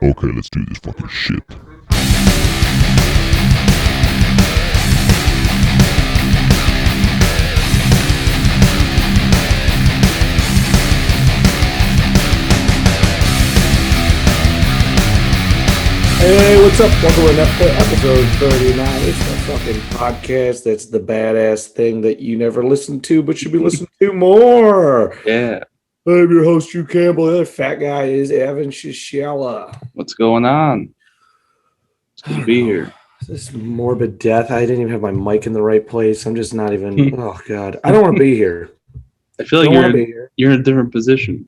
Okay, let's do this fucking shit. Hey, what's up? Welcome to Inept Pit, episode 39. It's the fucking podcast that's the badass thing that you never listened to, but should be listening to more. Yeah. I'm your host, Drew Campbell. The other fat guy is Evan Sasiela. What's going on? It's good to be here. This morbid death. I didn't even have my mic in the right place. I'm just not even. Oh, God. I don't want to be here. I feel like you're in a different position.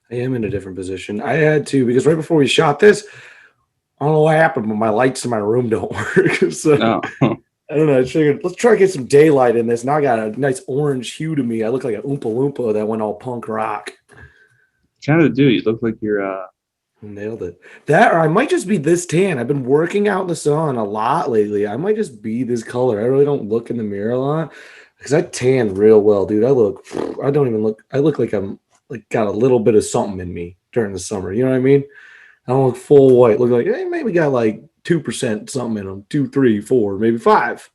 I am in a different position. I had to, because right before we shot this, I don't know what happened, but my lights in my room don't work. So I don't know. I figured let's try to get some daylight in this. Now I got a nice orange hue to me. I look like an Oompa Loompa that went all punk rock. Kind of do. You look like you're Nailed it. That, or I might just be this tan. I've been working out in the sun a lot lately. I might just be this color. I really don't look in the mirror a lot because I tan real well, dude. I don't even look. I look like I'm like got a little bit of something in me during the summer. You know what I mean? I don't look full white. Look like, hey, maybe got like 2% something in them. 2, 3, 4, maybe 5.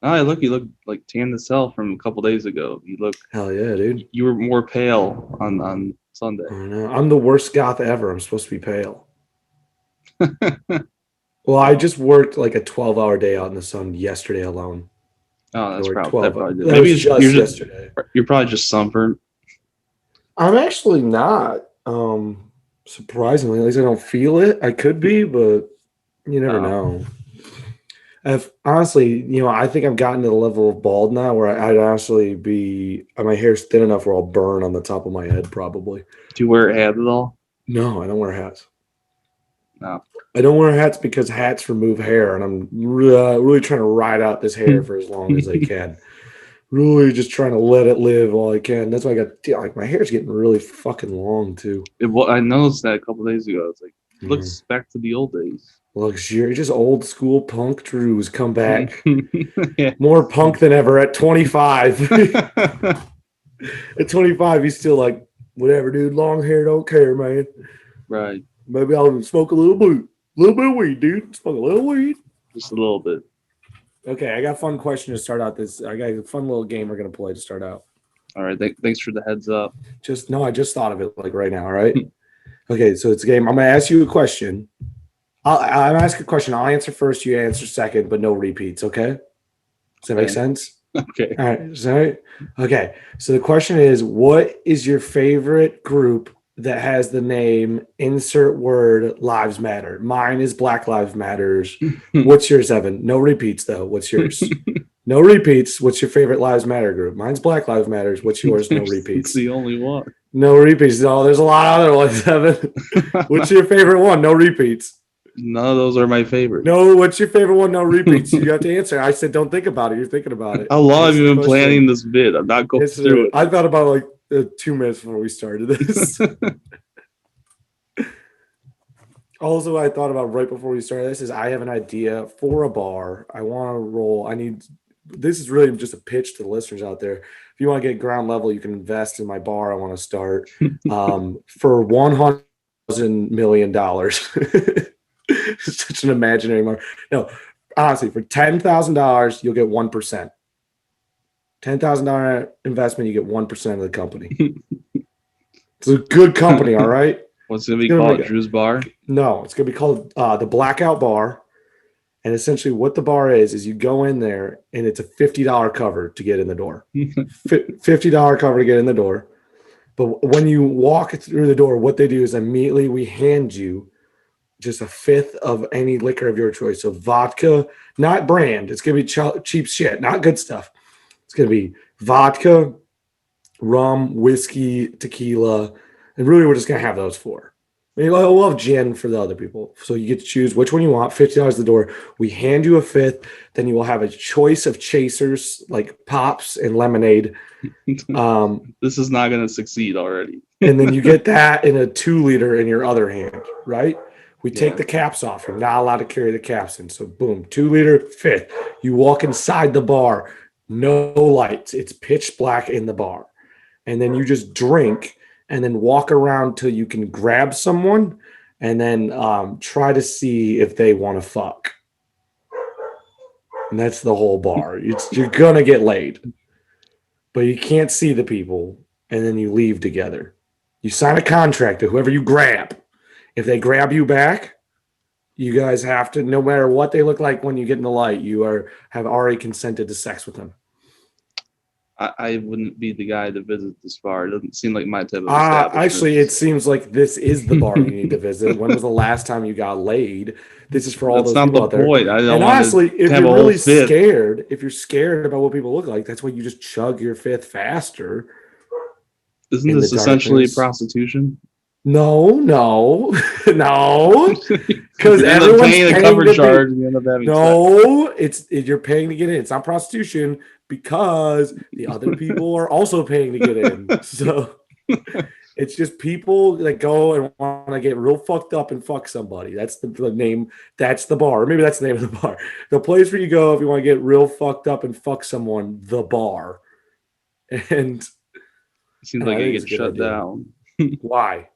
you look like tan as hell from a couple days ago. You look Hell yeah, dude. You were more pale on Sunday. I know. I'm the worst goth ever. I'm supposed to be pale. Well, I just worked like a 12-hour day out in the sun yesterday alone. Oh, that's probably 12 that probably did. That Maybe was you're yesterday. You're probably just sunburned. I'm actually not. Surprisingly, at least I don't feel it. I could be, but you never know. Honestly, I think I've gotten to the level of bald now where I'd honestly be, my hair's thin enough where I'll burn on the top of my head probably. Do you wear a hat at all? No, I don't wear hats. No. I don't wear hats because hats remove hair, and I'm really trying to ride out this hair for as long as I can. Really just trying to let it live while I can. That's why I got, my hair's getting really fucking long too. I noticed that a couple days ago. It's like, it looks back to the old days. Luxury, just old school punk Drews come back. Yeah. More punk than ever at 25. At 25, he's still like, whatever, dude. Long hair, don't care, man. Right. Maybe I'll smoke a little bit of weed, dude. Smoke a little weed. Just a little bit. Okay, I got a fun question to start out this. I got a fun little game we're going to play to start out. All right, thanks for the heads up. I just thought of it like right now, all right? Okay, so it's a game. I'm going to ask you a question. I'll ask a question. I'll answer first, you answer second, but no repeats, okay? Does that make sense? Okay. All right, is that right? Okay, so the question is, what is your favorite group that has the name insert word lives matter? Mine is Black Lives Matters. What's yours, Evan? No repeats, though. What's yours? No repeats. What's your favorite Lives Matter group? Mine's Black Lives Matters. What's yours? No repeats. It's the only one. No repeats. No, there's a lot of other ones, Evan. What's your favorite one? No repeats. None of those are my favorite. No, what's your favorite one? No repeats. You have to answer. I said, don't think about it. You're thinking about it. How long have you been planning this bid? I'm not going through it. I thought about like 2 minutes before we started this. Also, I thought about right before we started this is I have an idea for a bar. I want to roll. This is really just a pitch to the listeners out there. If you want to get ground level, you can invest in my bar. I want to start for $100 million. It's such an imaginary mark. No, honestly, for $10,000, you'll get 1%. $10,000 investment, you get 1% of the company. It's a good company, all right? What's it going to be called? Drew's Bar? No, it's going to be called the Blackout Bar. And essentially what the bar is you go in there and it's a $50 cover to get in the door. $50 cover to get in the door. But when you walk through the door, what they do is immediately we hand you just a fifth of any liquor of your choice. So vodka, not brand. It's going to be cheap shit, not good stuff. It's going to be vodka, rum, whiskey, tequila. And really, we're just going to have those four. We'll have gin for the other people. So you get to choose which one you want, $50 at the door. We hand you a fifth. Then you will have a choice of chasers like pops and lemonade. This is not going to succeed already. And then you get that in a 2-liter in your other hand, right? We take the caps off. You're not allowed to carry the caps in. So boom, 2-liter, fifth. You walk inside the bar, no lights. It's pitch black in the bar. And then you just drink and then walk around till you can grab someone and then try to see if they want to fuck. And that's the whole bar. You're gonna get laid, but you can't see the people, and then you leave together. You sign a contract to whoever you grab. If they grab you back, you guys have to, no matter what they look like when you get in the light, have already consented to sex with them. I wouldn't be the guy to visit this bar. It doesn't seem like my type of establishment. Actually, it seems like this is the bar you need to visit. When was the last time you got laid? This is for all those people out there. That's not the point. I don't and want honestly, to if have you're a really whole fifth. scared, if you're scared about what people look like, that's why you just chug your fifth faster. Isn't this essentially prostitution? No, no. Because everyone's paying a cover charge. And you end up having sex. You're paying to get in. It's not prostitution because the other people are also paying to get in. So it's just people that go and want to get real fucked up and fuck somebody. That's the name. That's the bar. Maybe that's the name of the bar. The place where you go if you want to get real fucked up and fuck someone. The bar. And it seems like it gets shut down. Why?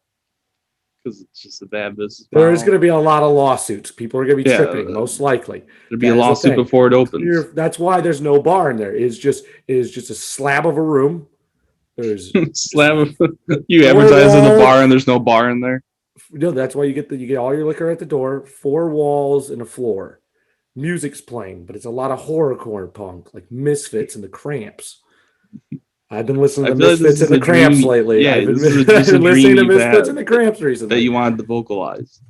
Because it's just a bad business. There's going to be a lot of lawsuits. People are going to be tripping, most likely. There'll be a lawsuit before it opens. That's why there's no bar in there. It is just a slab of a room. There's slab of you advertise in the bar and there's no bar in there. No, that's why you get all your liquor at the door. 4 walls and a floor. Music's playing, but it's a lot of horrorcore punk, like Misfits and the Cramps. I've been listening to Misfits and the Cramps lately. Yeah, I've been listening to Misfits and the Cramps recently. That you wanted to vocalize.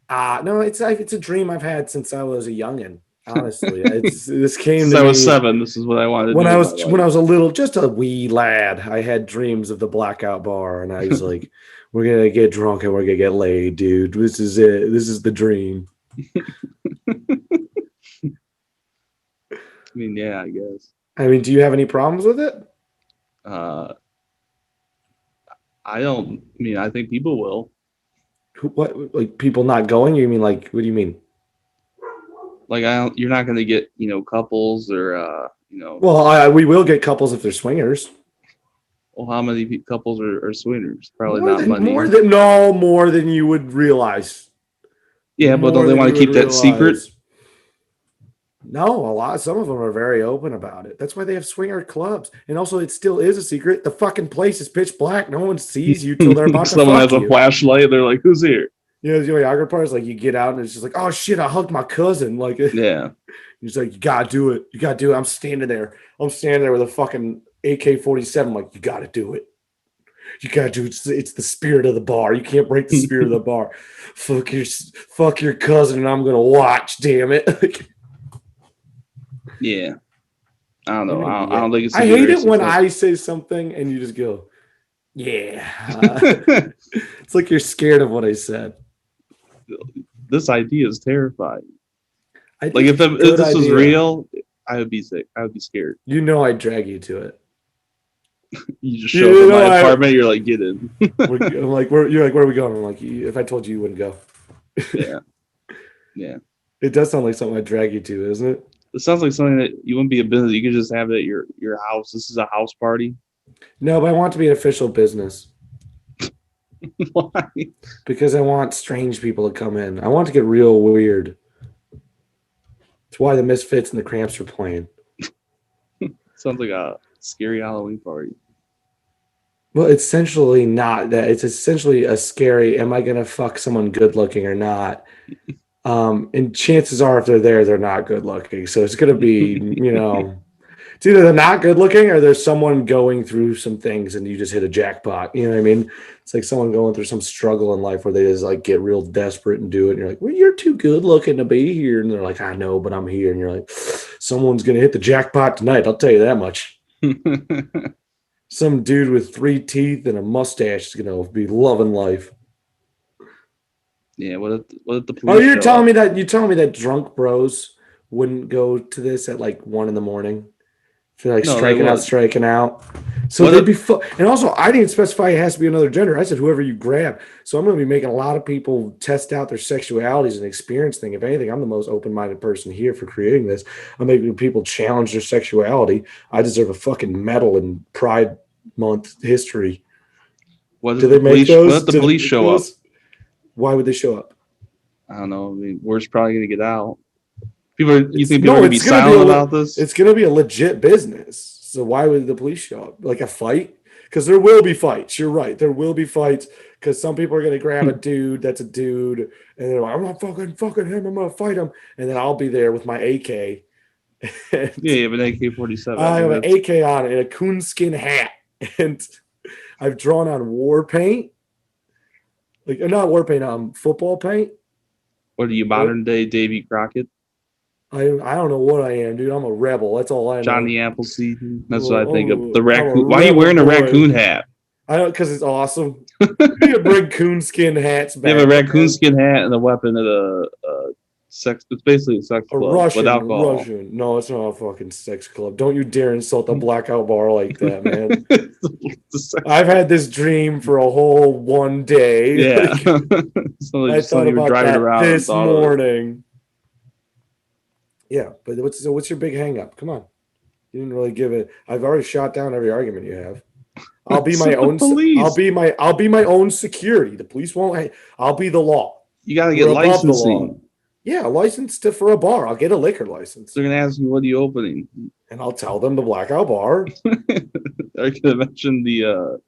No, it's a dream I've had since I was a youngin'. Honestly, this came since to I was me 7. This is what I wanted. When I was just a wee lad, I had dreams of the Blackout Bar, and I was like, "We're gonna get drunk and we're gonna get laid, dude. This is it. This is the dream." I mean, yeah, I guess. I mean, do you have any problems with it? I don't. I mean, I think people will. What, like people not going? You mean like? What do you mean? Like you're not going to get couples or Well, we will get couples if they're swingers. Well, how many couples are swingers? Probably not many. More than you would realize. Yeah, but don't they want to keep that secret? No, some of them are very open about it. That's why they have swinger clubs. And also, it still is a secret. The fucking place is pitch black. No one sees you till they're about to fuck you. Someone has a flashlight. They're like, "Who's here?" You know, the yoga part is like you get out and it's just like, "Oh shit, I hugged my cousin." Like, yeah. He's like, "You gotta do it. You gotta do it." I'm standing there with a fucking AK-47. Like, you gotta do it. You gotta do it. It's the spirit of the bar. You can't break the spirit of the bar. Fuck your cousin, and I'm gonna watch. Damn it. Yeah, I don't know. I don't think it's. I hate it when I say something and you just go, "Yeah." It's like you're scared of what I said. This idea is terrifying. Like if this was real, I would be sick. I would be scared. I'd drag you to it. You just show up at my apartment. You're like, get in. I'm like, where are we going? I'm like, if I told you, you wouldn't go. Yeah. It does sound like something I'd drag you to, isn't it? It sounds like something that you wouldn't be a business. You could just have it at your house. This is a house party. No, but I want it to be an official business. Why? Because I want strange people to come in. I want to get real weird. That's why the Misfits and the Cramps are playing. Sounds like a scary Halloween party. Well, it's essentially not that. It's essentially a scary, am I going to fuck someone good looking or not? And chances are if they're there, they're not good looking. So it's going to be, it's either they're not good looking or there's someone going through some things and you just hit a jackpot. You know what I mean? It's like someone going through some struggle in life where they just like get real desperate and do it. And you're like, well, you're too good looking to be here. And they're like, I know, but I'm here. And you're like, someone's going to hit the jackpot tonight. I'll tell you that much. Some dude with 3 teeth and a mustache is going to be loving life. Yeah, what if the police? Oh, you're telling me that drunk bros wouldn't go to this at like 1 a.m. If they're like striking out. So they'd be and also I didn't specify it has to be another gender. I said whoever you grab. So I'm going to be making a lot of people test out their sexualities and experience thing. If anything, I'm the most open-minded person here for creating this. I'm making people challenge their sexuality. I deserve a fucking medal in Pride Month history. What if the police show up? Why would they show up? I don't know. I mean, word's probably going to get out. You think people are going to be silent about this? It's going to be a legit business. So why would the police show up? Like a fight? Because there will be fights. You're right. There will be fights because some people are going to grab a dude that's a dude, and they're like, I'm not fucking him. I'm going to fight him. And then I'll be there with my AK. Yeah, you have an AK-47. I have an AK on and a coonskin hat. And I've drawn on war paint. Like, not war paint, football paint. What are you, modern day Davy Crockett? I don't know what I am, dude. I'm a rebel. That's all I know. Johnny Appleseed. That's what I think of. The raccoon. Why are you wearing a raccoon hat? I don't, because it's awesome. You bring coonskin hats back. You have a raccoon skin hat and a weapon at a sex. It's basically a sex club with alcohol. Russian. No, it's not a fucking sex club. Don't you dare insult the blackout bar like that, man. I've had this dream for a whole one day. Yeah. I thought about that this morning. Yeah, but what's your big hang up? Come on. You didn't really give it. I've already shot down every argument you have. I'll be my own police. I'll be my own security. The police won't. I'll be the law. You got to get licensing. Yeah, licensed for a bar. I'll get a liquor license. They're gonna ask me, "What are you opening?" And I'll tell them the blackout bar. Are you gonna mention the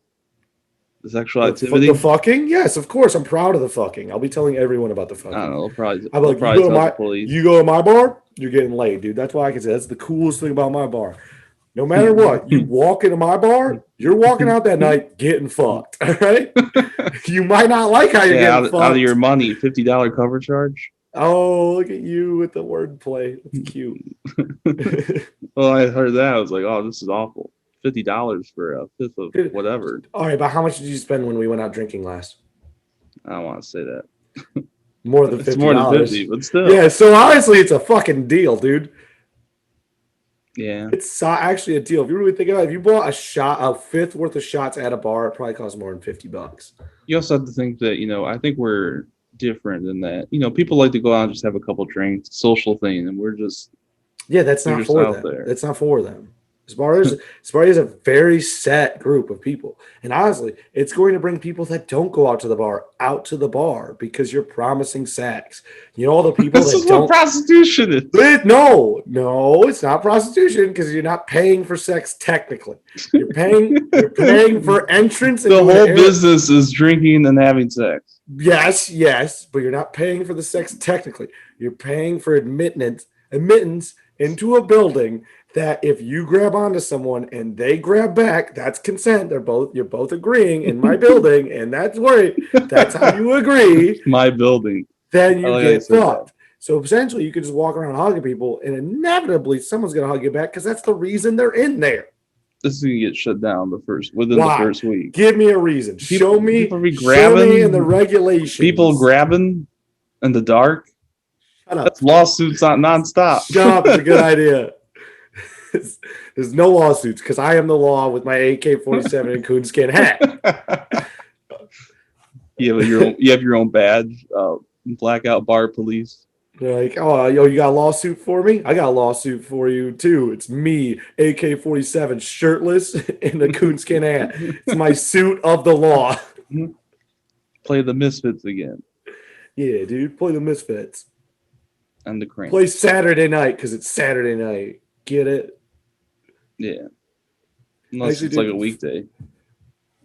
sexual activity? The fucking? Yes, of course. I'm proud of the fucking. I'll be telling everyone about the fucking. I don't know. Probably. I'm like, you go to my bar, you're getting laid, dude. That's why I can say that's the coolest thing about my bar. No matter what, you walk into my bar, you're walking out that night getting fucked. All right. You might not like how you're getting fucked. Out of your money, $50 cover charge. Oh, look at you with the wordplay. That's cute. Well, I heard that. I was like, oh, this is awful. $50 for a fifth of whatever. All right, but how much did you spend when we went out drinking last? I don't want to say that. More than $50. It's more than 50, but still. Yeah, so honestly, it's a fucking deal, dude. Yeah. It's actually a deal. If you really think about it, if you bought a fifth worth of shots at a bar, it probably costs more than $50. You also have to think that, I think we're different in that, people like to go out and just have a couple drinks, social thing, and we're just that's not for them. That's not for them. This bar is a very set group of people, and honestly, it's going to bring people that don't go out to the bar because you're promising sex. All the people this is what prostitution is. No, it's not prostitution because you're not paying for sex technically. You're paying for entrance. The whole business is drinking and having sex. Yes, but you're not paying for the sex technically. You're paying for admittance into a building that if you grab onto someone and they grab back, that's consent. You're both agreeing in my building, and that's how you agree. My building. Then you get fucked. So essentially, you can just walk around hugging people, and inevitably, someone's gonna hug you back because that's the reason they're in there. This is gonna get shut down within the first week. Give me a reason. Show me in the regulations. People grabbing in the dark. Shut up. That's lawsuits nonstop. Shut up. It's a good idea. There's no lawsuits because I am the law with my AK-47 and coonskin hat. You have your own badge. Blackout bar police. They're like, oh, you got a lawsuit for me? I got a lawsuit for you too. It's me, AK-47, shirtless in a coonskin hat. It's my suit of the law. Play the Misfits again. Yeah, dude, play the Misfits. And the Crank. Play Saturday night because it's Saturday night. Get it? Yeah. Unless it's like a weekday.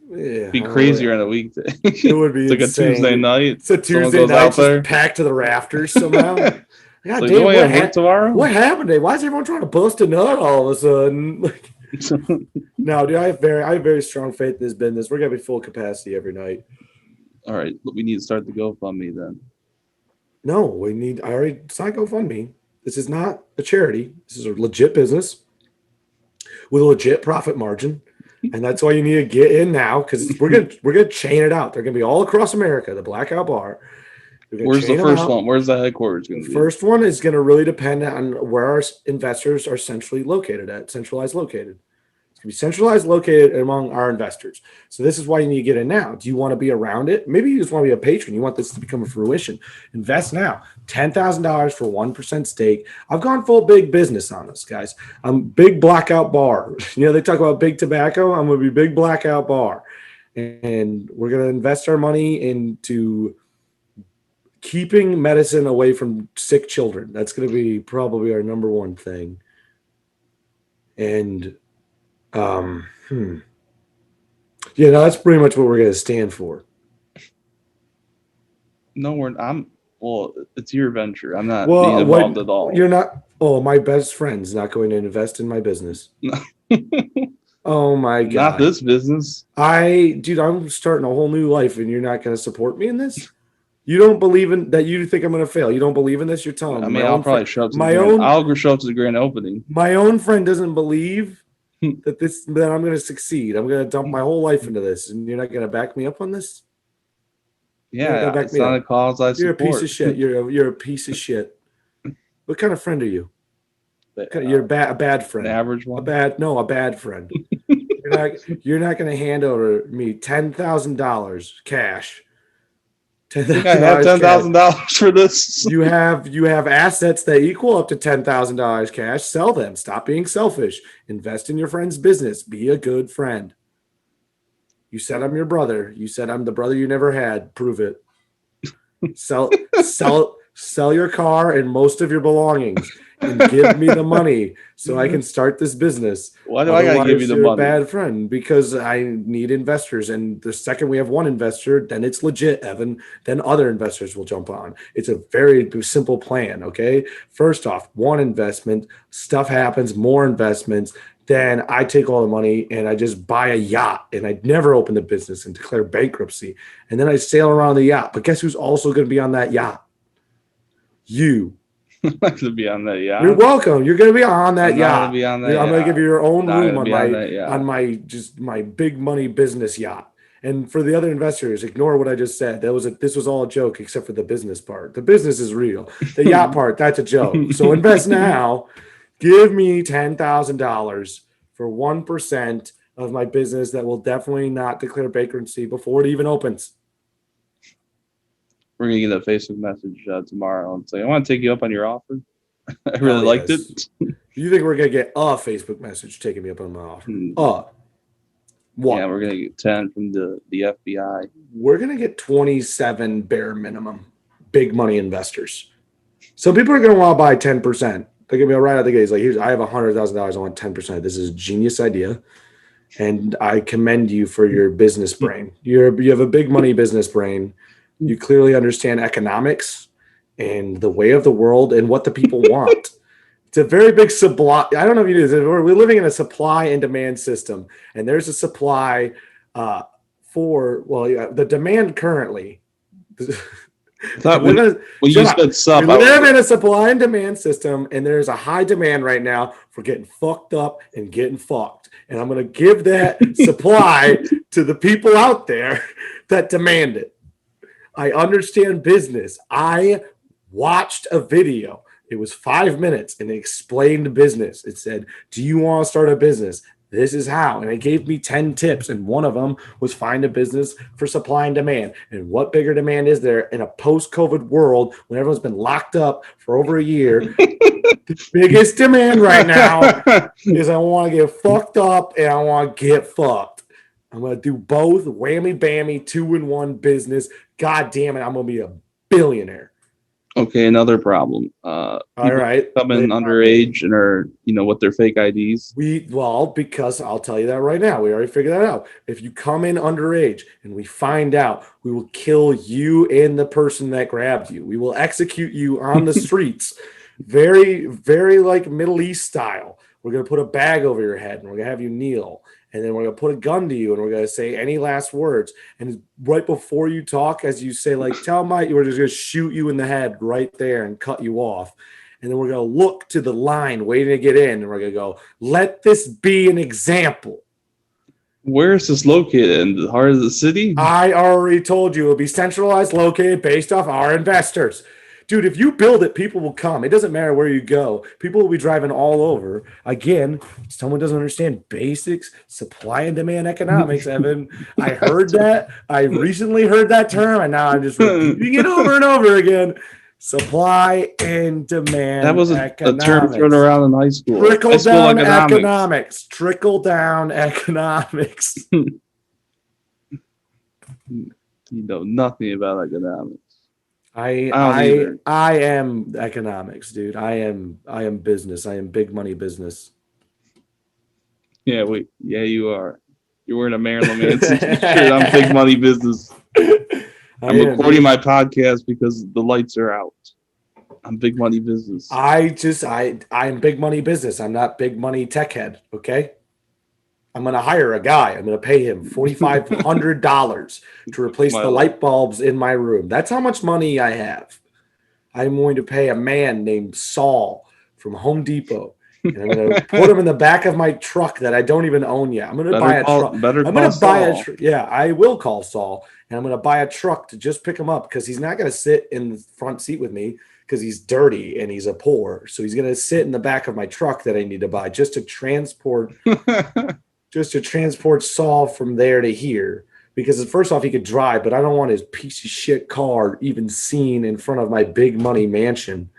Yeah. It'd be crazier on a weekday. It would be like insane. A Tuesday night. It's a Tuesday night just packed to the rafters somehow. God like, damn, tomorrow? What happened today? Why is everyone trying to bust a nut all of a sudden? No, dude, I have very strong faith in this business. We're gonna be full capacity every night. All right. We need to start the GoFundMe then. No, it's not GoFundMe. This is not a charity. This is a legit business with a legit profit margin. And that's why you need to get in now because we're gonna chain it out. They're gonna be all across America. The Blackout Bar. Where's the first one? Where's the headquarters going to be? The first one is going to really depend on where our investors are centralized located. It's going to be centralized located among our investors. So this is why you need to get in now. Do you want to be around it? Maybe you just want to be a patron. You want this to become a fruition. Invest now. $10,000 for 1% stake. I've gone full big business on this, guys. I'm big Blackout Bar. They talk about big tobacco. I'm going to be big Blackout Bar. And we're going to invest our money into keeping medicine away from sick children. That's going to be probably our number one thing. And, that's pretty much what we're going to stand for. No, well, it's your venture. I'm not being involved at all. You're not. Oh, my best friend's not going to invest in my business. Oh my God. Not this business. Dude, I'm starting a whole new life and you're not going to support me in this? You don't believe in that. You think I'm going to fail. You don't believe in this. You're telling me. I'll probably show up to I'll go show up to the grand opening. My own friend doesn't believe that I'm going to succeed. I'm going to dump my whole life into this, and you're not going to back me up on this. Yeah, it's not a cause I support. You're a piece of shit. You're a piece of shit. What kind of friend are you? You're a bad friend. An average one. A bad friend. You're not going to hand over me $10,000 cash. I have $10,000 for this. You have assets that equal up to $10,000 cash. Sell them. Stop being selfish. Invest in your friend's business. Be a good friend. You said I'm your brother. You said I'm the brother you never had. Prove it. Sell your car and most of your belongings and give me the money so I can start this business. Why do I gotta give you the money? You're a bad friend because I need investors. And the second we have one investor, then it's legit, Evan. Then other investors will jump on. It's a very simple plan, okay? First off, one investment, stuff happens, more investments. Then I take all the money and I just buy a yacht and I never open the business and declare bankruptcy. And then I sail around the yacht. But guess who's also going to be on that yacht? You. I'm going to be on that yacht. You're welcome. You're going to be on that yacht. I'm going to give you your own room on my big money business yacht. And for the other investors, ignore what I just said. This was all a joke except for the business part. The business is real. The yacht part, that's a joke. So invest now. Give me $10,000 for 1% of my business that will definitely not declare bankruptcy before it even opens. We're going to get a Facebook message tomorrow and say, I want to take you up on your offer. I really liked it. You think we're going to get a Facebook message taking me up on my offer? What? Yeah, we're going to get 10 from the FBI. We're going to get 27 bare minimum big money investors. So people are going to want to buy 10%. They're going to be right out the gate. It's like, I have $100,000. I want 10%. This is a genius idea. And I commend you for your business brain. You have a big money business brain. You clearly understand economics and the way of the world and what the people want. It's a very big supply. I don't know if you do this. We're living in a supply and demand system. And there's a supply the demand currently. You said stuff. We live in a supply and demand system, and there's a high demand right now for getting fucked up and getting fucked. And I'm going to give that supply to the people out there that demand it. I understand business. I watched a video. It was 5 minutes, and it explained business. It said, do you want to start a business? This is how. And it gave me 10 tips. And one of them was find a business for supply and demand. And what bigger demand is there in a post-COVID world when everyone's been locked up for over a year? The biggest demand right now is I want to get fucked up and I want to get fucked. I'm going to do both. Whammy bammy, 2-in-1 business. God damn it. I'm going to be a billionaire. Okay, another problem. All right. Come in underage and are, with their fake IDs. Because I'll tell you that right now. We already figured that out. If you come in underage and we find out, we will kill you and the person that grabbed you. We will execute you on the streets. Very, very like Middle East style. We're going to put a bag over your head and we're going to have you kneel. And then we're going to put a gun to you and we're going to say any last words. And right before you talk, as you say, like, tell Mike, we're just going to shoot you in the head right there and cut you off. And then we're going to look to the line waiting to get in. And we're going to go, let this be an example. Where is this located? In the heart of the city? I already told you it'll be centralized, located based off our investors. Dude, if you build it, people will come. It doesn't matter where you go. People will be driving all over. Again, someone doesn't understand basics, supply and demand economics, Evan. I heard that. I recently heard that term, and now I'm just repeating it over and over again. Supply and demand. That was a term thrown around in high school. Trickle-down economics. Trickle-down economics. You know nothing about economics. I don't either. I am economics, dude. I am business. I am big money business. Yeah, you are. You're wearing a Marilyn Manson t-shirt. I'm big money business. I'm recording my podcast because the lights are out. I'm big money business. I'm big money business. I'm not big money tech head. Okay. I'm going to hire a guy. I'm going to pay him $4,500 to replace the light bulbs in my room. That's how much money I have. I'm going to pay a man named Saul from Home Depot, and I'm going to put him in the back of my truck that I don't even own yet. I'm going to buy a truck. I'm going to buy a truck. Yeah, I will call Saul, and I'm going to buy a truck to just pick him up because he's not going to sit in the front seat with me because he's dirty and he's a poor. So he's going to sit in the back of my truck that I need to buy just to transport Saul from there to here. Because first off, he could drive, but I don't want his piece of shit car even seen in front of my big money mansion.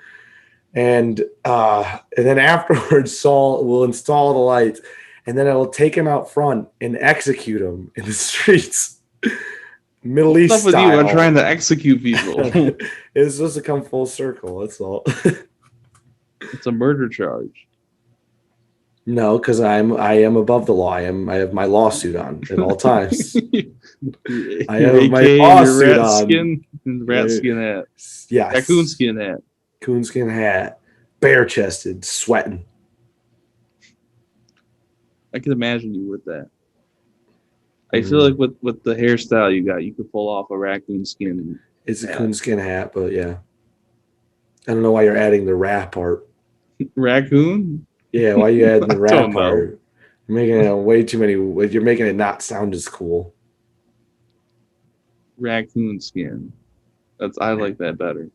And then afterwards, Saul will install the lights, and then I will take him out front and execute him in the streets, Middle East style. What's up with you? I'm trying to execute people. It's supposed to come full circle. That's all. It's a murder charge. No, because I am above the law. I have my lawsuit on at all times. I have my lawsuit on. Rat skin hat. Yes. Raccoon skin hat. Coonskin hat. Bare chested, sweating. I can imagine you with that. I feel like with the hairstyle you got, you could pull off a raccoon skin. It's a coonskin hat, but yeah. I don't know why you're adding the rat part. Raccoon? Yeah, why are you adding the rat part? You're making it way too many. You're making it not sound as cool. Raccoon skin. I like that better.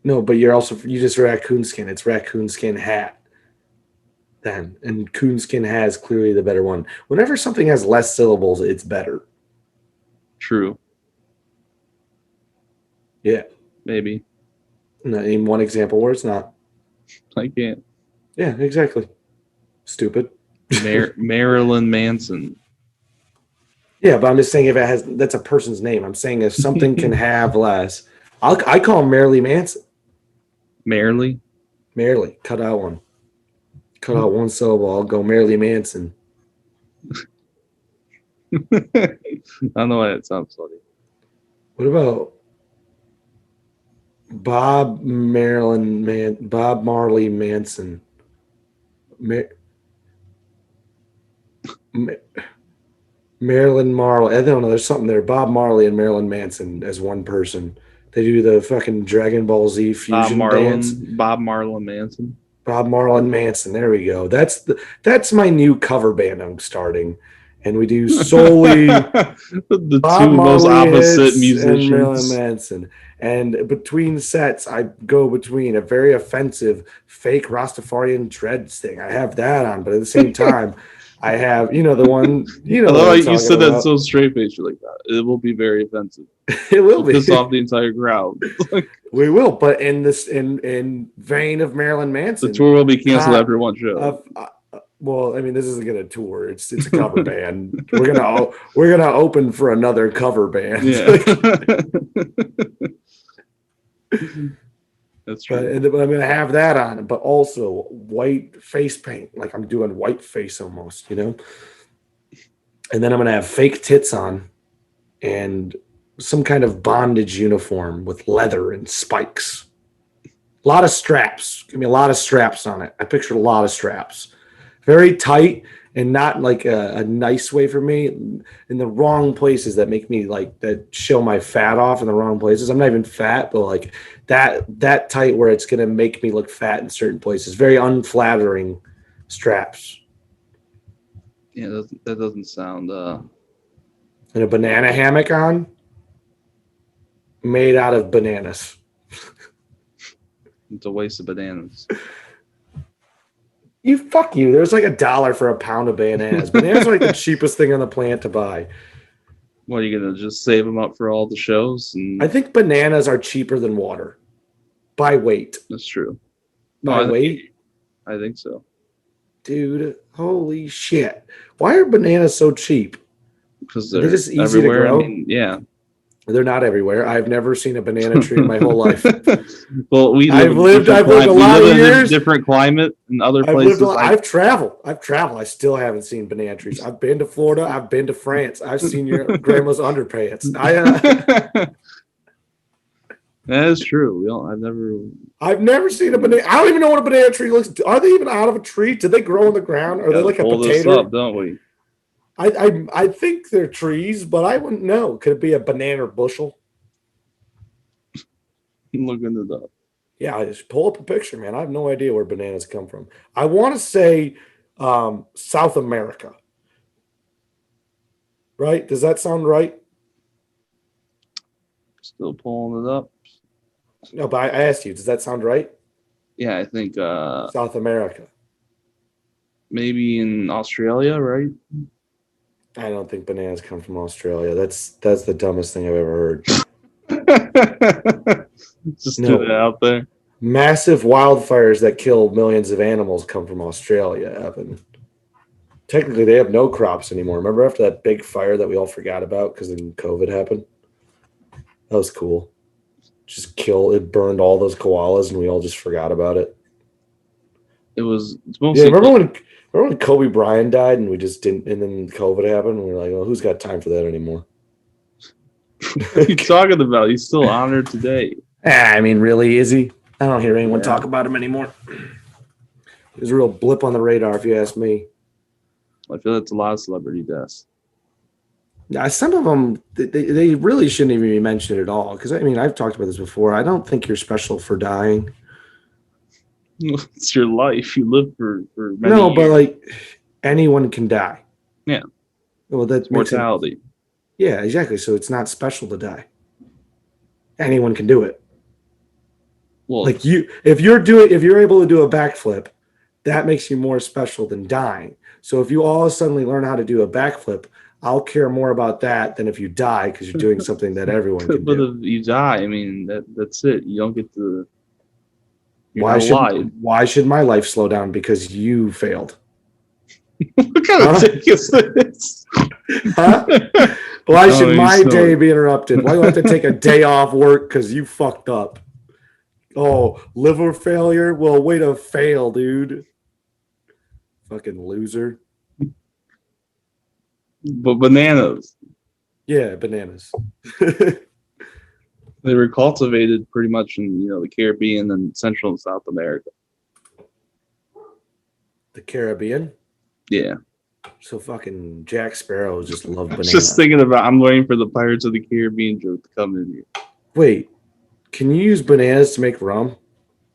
No, but you just raccoon skin. It's raccoon skin hat. Then and coonskin has clearly the better one. Whenever something has less syllables, it's better. True. Yeah. Maybe. Name one example where it's not. I can't. Yeah, exactly. Stupid. Marilyn Manson. Yeah, but I'm just saying that's a person's name. I'm saying if something can have less, I call him Marilyn Manson. Merrily? Merrily. Cut out one. Cut out one syllable. I'll go Marilyn Manson. I don't know why that sounds funny. What about Bob Marley Manson? Marilyn Marley. I don't know. There's something there. Bob Marley and Marilyn Manson as one person. They do the fucking Dragon Ball Z fusion dance. Bob Marlin Manson. Bob Marlin Manson. There we go. That's my new cover band I'm starting. And we do solely the Bob two Marley most opposite musicians. And Marilyn Manson. And between sets, I go between a very offensive fake Rastafarian dreads thing. I have that on, but at the same time, I have, the one, Although you said that so straight faced, like that. It will be very offensive. It will be. Piss off the entire crowd. We will, but in vein of Marilyn Manson, the tour will be canceled after one show. Well, I mean, this isn't a tour; it's a cover band. We're gonna open for another cover band. Yeah. That's true. But I'm gonna have that on, but also white face paint, like I'm doing white face almost, And then I'm gonna have fake tits on, and some kind of bondage uniform with leather and spikes. A lot of straps. Give me a lot of straps on it. I pictured a lot of straps. Very tight and not like a nice way for me, in the wrong places that make me that show my fat off in the wrong places. I'm not even fat, but like that tight where it's going to make me look fat in certain places. Very unflattering straps. Yeah, that doesn't sound. And a banana hammock on, made out of bananas. It's a waste of bananas. Fuck you. There's like $1 for a pound of bananas. Bananas are like the cheapest thing on the planet to buy. What, are you going to just save them up for all the shows? I think bananas are cheaper than water. By weight. That's true. By weight? I think so. Dude, holy shit. Why are bananas so cheap? Because they're just easy everywhere. to grow? I mean, yeah. They're not everywhere. I've never seen a banana tree in my whole life. Well, I've lived a lot of years. Different climate in other places. I've traveled. I still haven't seen banana trees. I've been to Florida. I've been to France. I've seen your grandma's underpants. That is true. I've never seen a banana. I don't even know what a banana tree looks. Are they even out of a tree? Do they grow on the ground? Are they like a potato? This up, don't we? I think they're trees, but I wouldn't know. Could it be a banana bushel? Looking it up. Yeah, I just pull up a picture, man. I have no idea where bananas come from. I want to say South America. Right? Does that sound right? Still pulling it up. No, but I asked you, does that sound right? Yeah, I think South America. Maybe in Australia, right? I don't think bananas come from Australia. That's the dumbest thing I've ever heard. Just threw it out there. Massive wildfires that kill millions of animals come from Australia, Evan. Technically, they have no crops anymore. Remember after that big fire that we all forgot about because then COVID happened? That was cool. It burned all those koalas and we all just forgot about it. It's mostly remember when Kobe Bryant died and we just didn't, and then COVID happened and we were like, well, who's got time for that anymore? What are you talking about? He's still honored today. I mean, really, is he? I don't hear anyone talk about him anymore. There's a real blip on the radar, if you ask me. I feel that's a lot of celebrity deaths. Yeah, some of them, they really shouldn't even be mentioned at all. Because, I mean, I've talked about this before. I don't think you're special for dying. It's your life. You live for many years. But like anyone can die. Yeah. Well, that's mortality. Yeah, exactly. So it's not special to die. Anyone can do it. Well, like if you're able to do a backflip, that makes you more special than dying. So if you all suddenly learn how to do a backflip, I'll care more about that than if you die because you're doing something that everyone can do. But if you die, I mean that's it. You don't get to. Why should my life slow down because you failed? What kind of take is this? Huh? Why should my day be interrupted? Why do I have to take a day off work because you fucked up? Oh, liver failure? Well, way to fail, dude. Fucking loser. But bananas. Yeah, bananas. They were cultivated pretty much in the Caribbean and Central and South America. The Caribbean? Yeah. So fucking Jack Sparrow just loved bananas. Just thinking about, I'm waiting for the Pirates of the Caribbean joke to come in here. Wait, can you use bananas to make rum?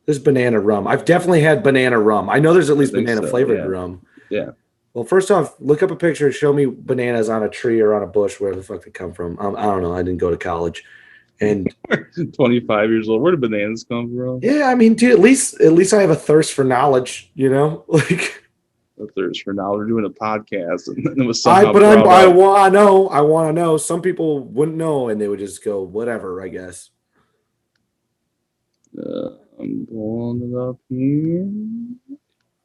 There's banana rum. I've definitely had banana rum. I know there's at least banana flavored rum. Yeah. Well, first off, look up a picture. Show me bananas on a tree or on a bush, where the fuck they come from. I don't know. I didn't go to college. And 25 years old. Where do bananas come from? Yeah, I mean, dude, at least I have a thirst for knowledge, like a thirst for knowledge. We're doing a podcast, and it was I want to know. Some people wouldn't know, and they would just go, whatever, I guess. I'm pulling it up here,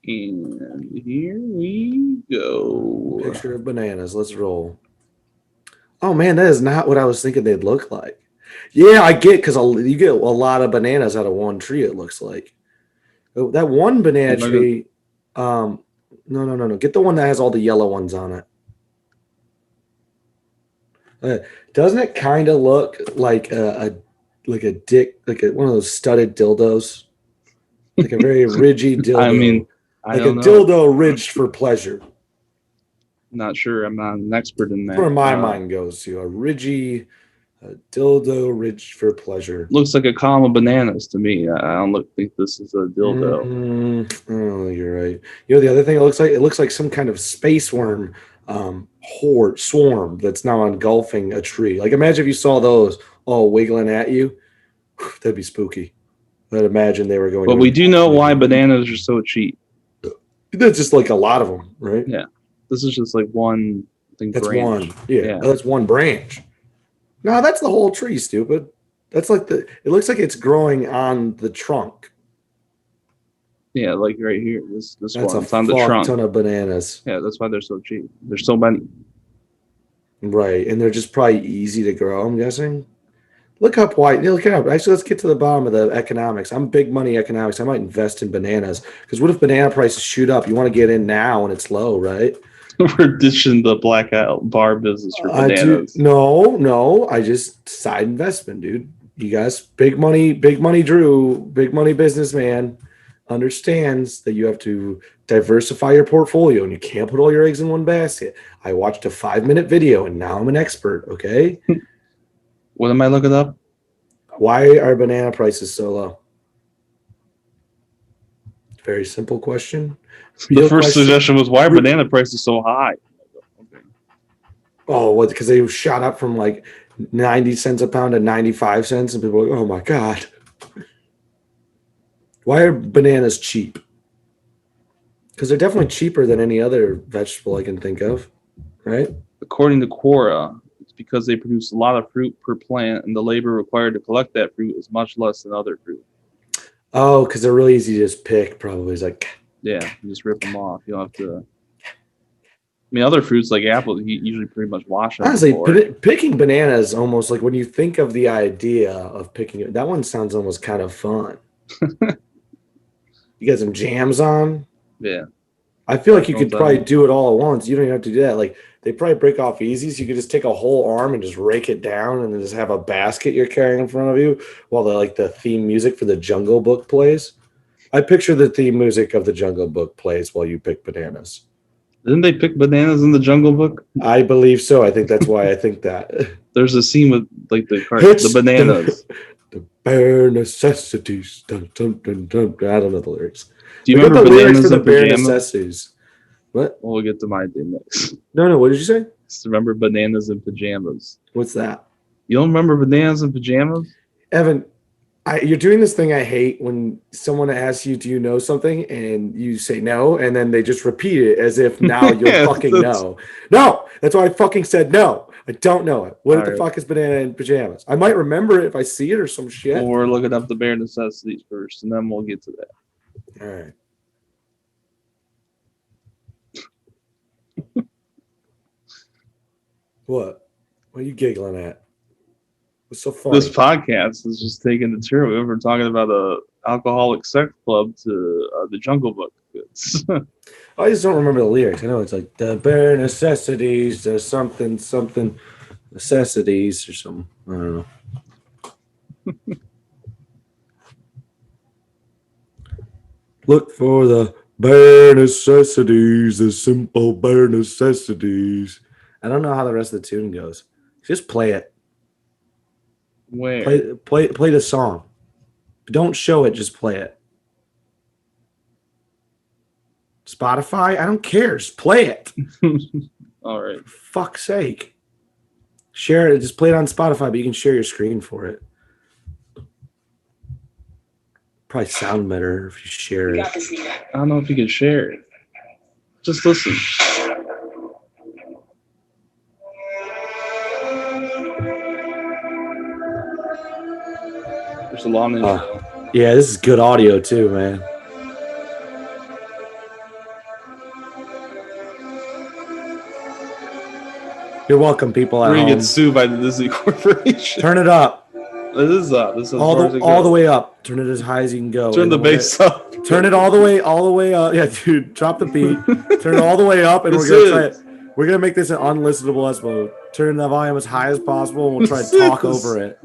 and here we go. Picture of bananas. Let's roll. Oh man, that is not what I was thinking they'd look like. Yeah, I get because you get a lot of bananas out of one tree. It looks like that one banana tree. No. Get the one that has all the yellow ones on it. Doesn't it kind of look like a dick, one of those studded dildos, like a very ridgy dildo? I mean, I don't know. Dildo ridged for pleasure. Not sure. I'm not an expert in that. Where my mind goes to a ridgy. A dildo ridged for pleasure. Looks like a column of bananas to me. I don't think this is a dildo. Oh, you're right. The other thing it looks like some kind of space worm swarm that's now engulfing a tree. Like imagine if you saw those all wiggling at you. That'd be spooky. I'd imagine they were going. But we do know why bananas are so cheap. That's just like a lot of them, right? Yeah. This is just like one thing. That's branch. one. Yeah. That's one branch. No, that's the whole tree, stupid. That's like it looks like it's growing on the trunk. Yeah, like right here. This that's one. It's on the trunk. Ton of bananas. Yeah, that's why they're so cheap. There's so many. Right, and they're just probably easy to grow, I'm guessing. Look up why. Look it up. Actually, let's get to the bottom of the economics. I'm big money economics. I might invest in bananas because what if banana prices shoot up? You want to get in now when it's low, right? We're ditching the blackout bar business for I do. bananas. No. I just side investment, dude. You guys, big money, Drew, big money businessman understands that you have to diversify your portfolio and you can't put all your eggs in one basket. I watched a 5-minute video and now I'm an expert. Okay. What am I looking up? Why are banana prices so low? Very simple question. The first suggestion was, why are banana prices so high? Okay. Oh, what? Because they shot up from like 90 cents a pound to 95 cents, and people are like, oh my God. Why are bananas cheap? Because they're definitely cheaper than any other vegetable I can think of, right? According to Quora, it's because they produce a lot of fruit per plant, and the labor required to collect that fruit is much less than other fruit. Oh, because they're really easy to just pick, probably. It's like, yeah, you just rip them off. You don't have to. I mean, other fruits like apples, you usually pretty much wash them. Honestly, picking bananas almost like when you think of the idea of picking it, that one sounds almost kind of fun. You got some jams on? Yeah. I feel like you could probably do it all at once. You don't even have to do that. Like they probably break off easy, so you could just take a whole arm and just rake it down, and then just have a basket you're carrying in front of you while the theme music for the Jungle Book plays. I picture the theme music of the Jungle Book plays while you pick bananas. Didn't they pick bananas in the Jungle Book? I believe so. I think that's why I think that. There's a scene with like the bananas. The bare necessities. Dun, dun, dun, dun. I don't know the lyrics. Do you remember the lyrics bananas for the and bare pajamas? necessities? What? We'll get to my thing next. No. What did you say? Just remember bananas and pajamas. What's that? You don't remember bananas and pajamas? Evan, you're doing this thing I hate when someone asks you, do you know something? And you say no, and then they just repeat it as if now you'll fucking know. No, that's why I fucking said no. I don't know it. What the fuck is banana in pajamas? I might remember it if I see it or some shit. Well, we're looking up the bare necessities first, and then we'll get to that. All right. What? What are you giggling at? What's so funny? This podcast is just taking the turn. We were talking about a alcoholic sex club to the Jungle Book. I just don't remember the lyrics. I know it's like the bare necessities, there's something necessities or something. I don't know. Look for the bare necessities, the simple bare necessities. I don't know how the rest of the tune goes. Just play it. Where? Play the song. Don't show it, just play it. Spotify? I don't care. Just play it. All right. For fuck's sake. Share it. Just play it on Spotify, but you can share your screen for it. Probably sound better if you share it. I don't know if you can share it. Just listen. There's a long intro. Yeah, this is good audio too, man. You're welcome, people at home. We're gonna get sued by the Disney Corporation. Turn it up. It is up. This is all the way up. Turn it as high as you can go. Turn the bass up. Turn it all the way up. Yeah, dude, drop the beat. Turn it all the way up, and we're gonna try it. We're gonna make this an unlistenable episode. Turn the volume as high as possible, and we'll try to talk over it.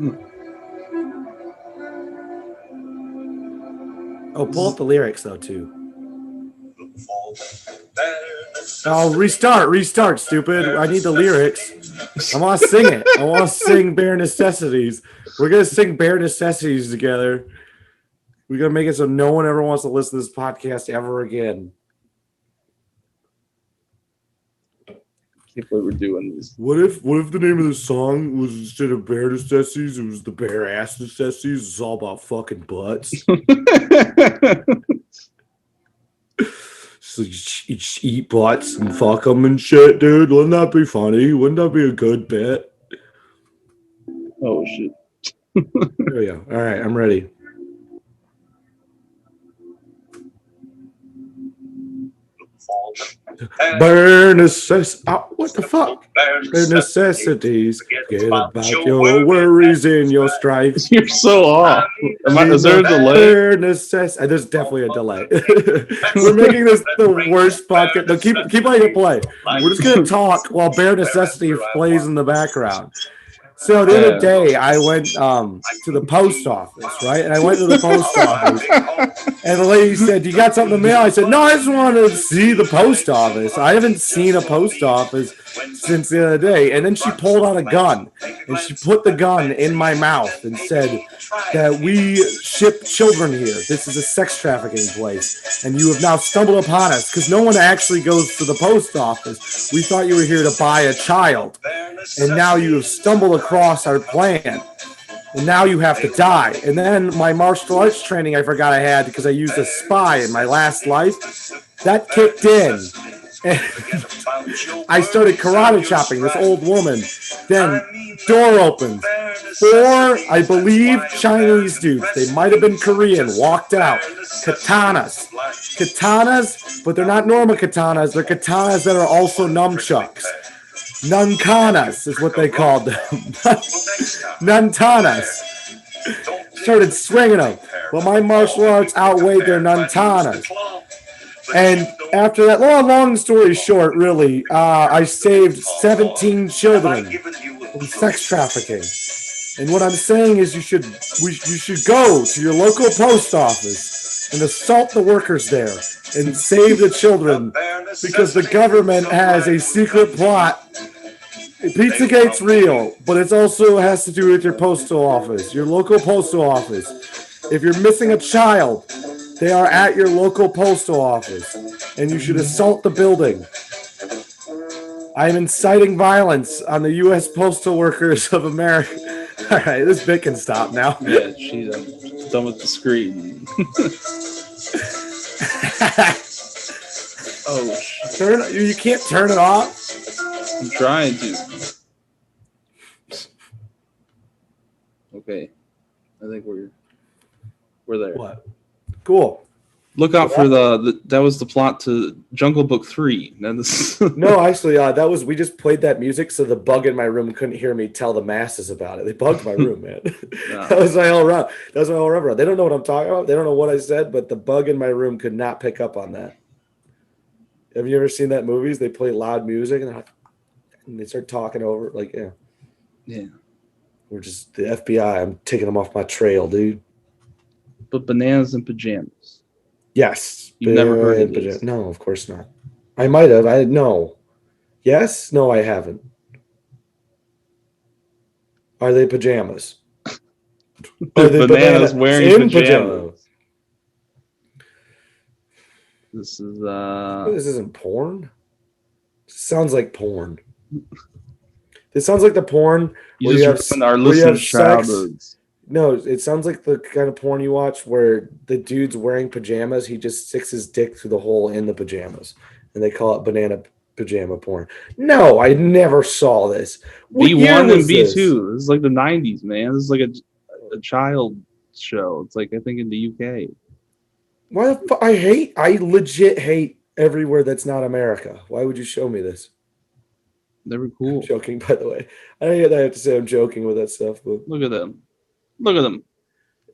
Oh, pull up the lyrics though too. Oh, restart, stupid. I need the lyrics. I want to sing it. I want to sing Bare Necessities. We're going to sing Bare Necessities together. We're going to make it so no one ever wants to listen to this podcast ever again. I can't believe we're doing this. What if the name of the song was, instead of Bare Necessities, it was the Bare Ass Necessities? It's all about fucking butts. So you eat butts and fuck them and shit, dude. Wouldn't that be funny? Wouldn't that be a good bit? Oh, shit. There we go. All right, I'm ready. Bare necessities. What the fuck? Bare necessities. Forget about your worries and your strife. You're so off. Is there a delay? Bare necessities. There's definitely a delay. We're making this the worst podcast. No, keep letting it play. We're just gonna talk while bare necessity plays in the background. So the other day, I went to the post office, right? And I went to the post office, and the lady said, "You got something to mail?" I said, "No, I just wanted to see the post office. I haven't seen a post office since the other day." And then she pulled out a gun, and she put the gun in my mouth and said that we ship children here. This is a sex trafficking place, and you have now stumbled upon us because no one actually goes to the post office. We thought you were here to buy a child, and now you have stumbled across our plan, and now you have to die. And then my martial arts training I forgot I had because I used a spy in my last life, that kicked in. And I started karate chopping this old woman. Then door opened. 4, I believe, Chinese dudes, they might have been Korean, walked out. Katanas, but they're not normal katanas. They're katanas that are also nunchucks. Nunkanas is what they called them. Nuntanas. Started swinging them. Well, my martial arts outweighed their nuntanas. And after that, long story short, really, I saved 17 children from sex trafficking. And what I'm saying is you should go to your local post office and assault the workers there and save the children, because the government has a secret plot. Pizzagate's real, but it also has to do with your postal office, your local postal office. If you're missing a child, they are at your local postal office, and you should assault the building. I am inciting violence on the U.S. postal workers of America. All right, this bit can stop now. Yeah, she's done with the screen. Oh, you can't turn it off? I'm trying to. Okay, I think we're there. What? Cool. Look out for that was the plot to Jungle Book 3. No, actually, we just played that music so the bug in my room couldn't hear me tell the masses about it. They bugged my room, man. No. That was my whole run. They don't know what I'm talking about. They don't know what I said, but the bug in my room could not pick up on that. Have you ever seen that movies? They play loud music and they start talking over, like, yeah. Yeah. We're just the FBI. I'm taking them off my trail, dude. But bananas and pajamas. Yes. You've never heard of this? No, of course not. I might have. No. Yes? No, I haven't. Are they pajamas? Are they bananas wearing pajamas? This is This isn't porn. This sounds like porn. This sounds like the porn where you have our listeners' childhoods. No, it sounds like the kind of porn you watch where the dude's wearing pajamas. He just sticks his dick through the hole in the pajamas, and they call it banana pajama porn. No, I never saw this. B1 and B2. This is like the 90s, man. This is like a child show. It's like, I think, in the UK. Why the fuck? I legit hate everywhere that's not America. Why would you show me this? They were cool. I'm joking, by the way. I have to say I'm joking with that stuff. But look at them. Look at them.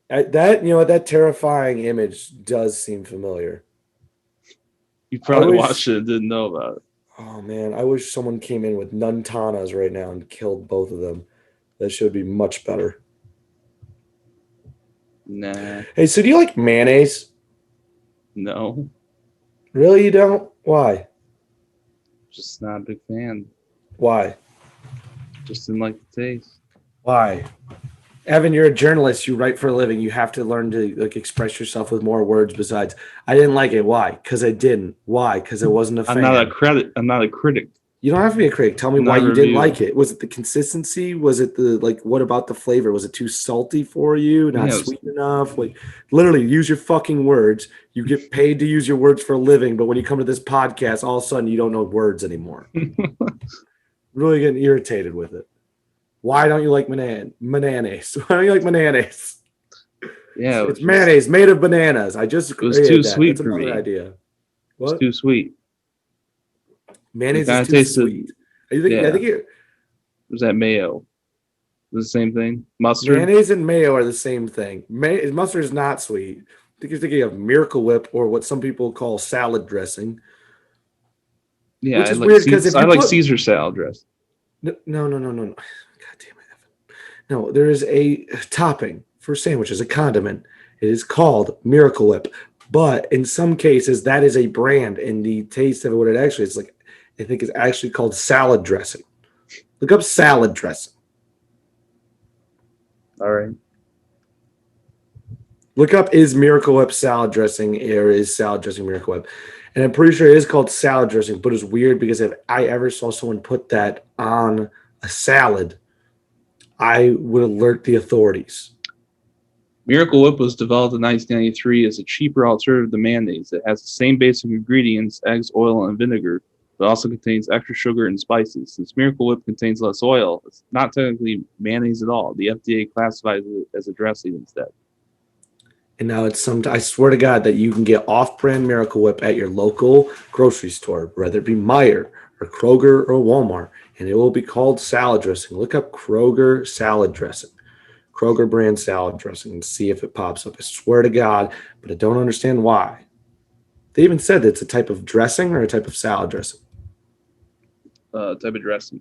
That terrifying image does seem familiar. You probably watched it and didn't know about it. Oh, man. I wish someone came in with nuntanas right now and killed both of them. That should be much better. Nah. Hey, so do you like mayonnaise? No. Really, you don't? Why? Just not a big fan. Why? Just didn't like the taste. Why? Evan, you're a journalist. You write for a living. You have to learn to express yourself with more words besides, I didn't like it. Why? Because I didn't. Why? Because I wasn't a fan. I'm not a critic. You don't have to be a critic. Tell me why you didn't like it. Was it the consistency? Was it what about the flavor? Was it too salty for you? Not sweet enough? Literally, use your fucking words. You get paid to use your words for a living, but when you come to this podcast, all of a sudden you don't know words anymore. Really getting irritated with it. Why don't you like mayonnaise? Why don't you like mayonnaise? Yeah, it's mayonnaise made of bananas. It was too sweet for me. Idea. What? It's too sweet. Mayonnaise is kind of too tasted. sweet. I think Was that mayo? The same thing. Mustard. mayonnaise and mayo are the same thing. Mustard is not sweet. I think you're thinking of Miracle Whip or what some people call salad dressing, Yeah, which is weird because if I you like put Caesar salad dressing. no. God damn it, Evan. No, there is a topping for sandwiches, a condiment. It is called Miracle Whip. But in some cases, that is a brand, and the taste of it, what it actually is like, I think is actually called salad dressing. Look up salad dressing. All right. Look up is Miracle Whip salad dressing or is salad dressing Miracle Whip. And I'm pretty sure it is called salad dressing, but it's weird because if I ever saw someone put that on a salad, I would alert the authorities. Miracle Whip was developed in 1993 as a cheaper alternative to mayonnaise. It has the same basic ingredients, eggs, oil, and vinegar, but also contains extra sugar and spices. Since Miracle Whip contains less oil, it's not technically mayonnaise at all. The FDA classifies it as a dressing instead. And now I swear to God that you can get off-brand Miracle Whip at your local grocery store, whether it be Meijer or Kroger or Walmart, and it will be called salad dressing. Look up Kroger salad dressing, Kroger brand salad dressing, and see if it pops up. I swear to God, but I don't understand why. They even said that it's a type of dressing or a type of salad dressing. Type of dressing.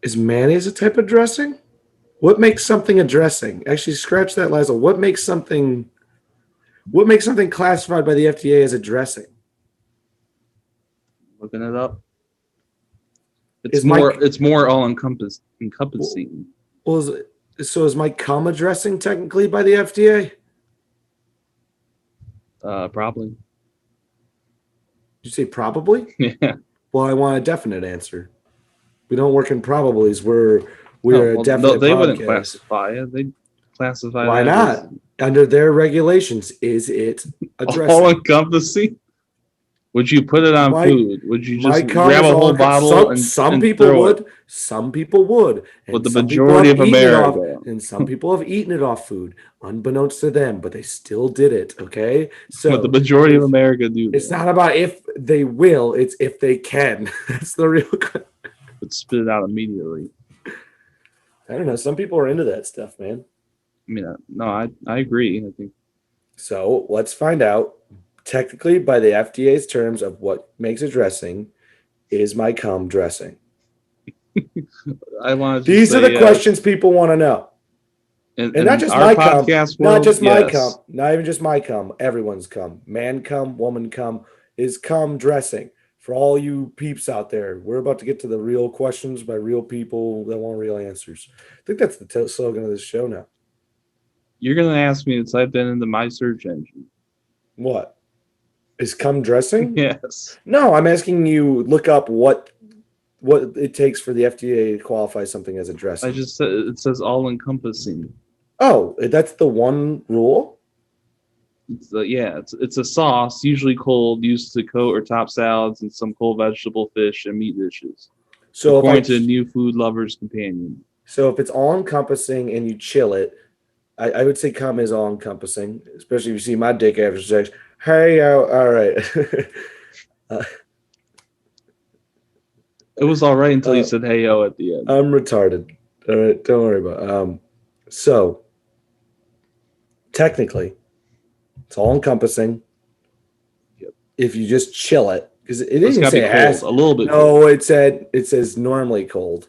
Is mayonnaise a type of dressing? What makes something a dressing? Actually, scratch that, Liza. What makes something classified by the FDA as a dressing? Looking it up. Is It's more all encompassing. is my cum a dressing technically by the FDA? Probably. Did you say probably? Yeah. Well, I want a definite answer. We don't work in probablys. We're a definite no, they podcast. wouldn't classify it. They classify Why that not? Under their regulations, is it a as dressing? all encompassing. Would you put it on food? Would you just grab a whole bottle some and people throw would. it? Some people would. And But the some people majority have of eaten it off. America, And some people have eaten it off food, unbeknownst to them, but they still did it. Okay. but the So majority of America do it's that. not about if they will, it's if they can. That's the real question. But spit it out immediately. I don't know. Some people are into that stuff, man. I mean, no, I agree. I think So let's find out. Technically, by the FDA's terms of what makes a dressing, is my cum dressing? I wanted to These say, are the questions people want to know. And not just our my cum, podcast not world, just my yes. cum, not even just my cum, everyone's cum. Man cum, woman cum is cum dressing. For all you peeps out there, we're about to get to the real questions by real people that want real answers. I think that's the slogan of this show now. You're gonna ask me to type that into my search engine. What? Is cum dressing? Yes. No, I'm asking you look up what it takes for the FDA to qualify something as a dressing. I just said it says all encompassing. Oh, that's the one rule? It's a sauce, usually cold, used to coat or top salads and some cold vegetable, fish, and meat dishes. So according to New Food Lover's Companion. So if it's all encompassing and you chill it, I would say cum is all encompassing, especially if you see my dick after sex. Hey, all right. It was all right until you said "hey yo" at the end. I'm retarded. All right, don't worry about it. So technically, it's all encompassing. Yep. If you just chill it, because it didn't even say it has a little bit. No, cold. It says normally cold,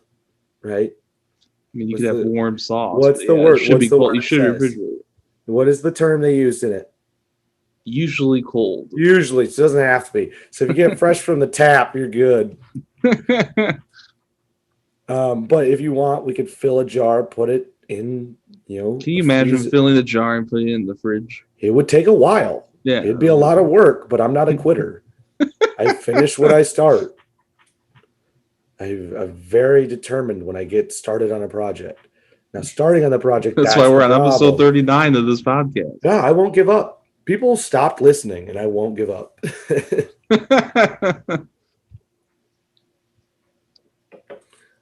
right? I mean, you could have warm sauce. What's the word? It should be cold. You should refrigerate. What is the term they used in it? Usually cold. Usually, it doesn't have to be. So if you get fresh from the tap, you're good. But if you want, we could fill a jar, put it in, Can you imagine filling the jar and putting it in the fridge? It would take a while. Yeah. It'd be a lot of work, but I'm not a quitter. I finish what I start. I'm very determined when I get started on a project. Now, starting on the project, that's why we're on episode 39 of this podcast. Yeah, I won't give up. People stopped listening, and I won't give up.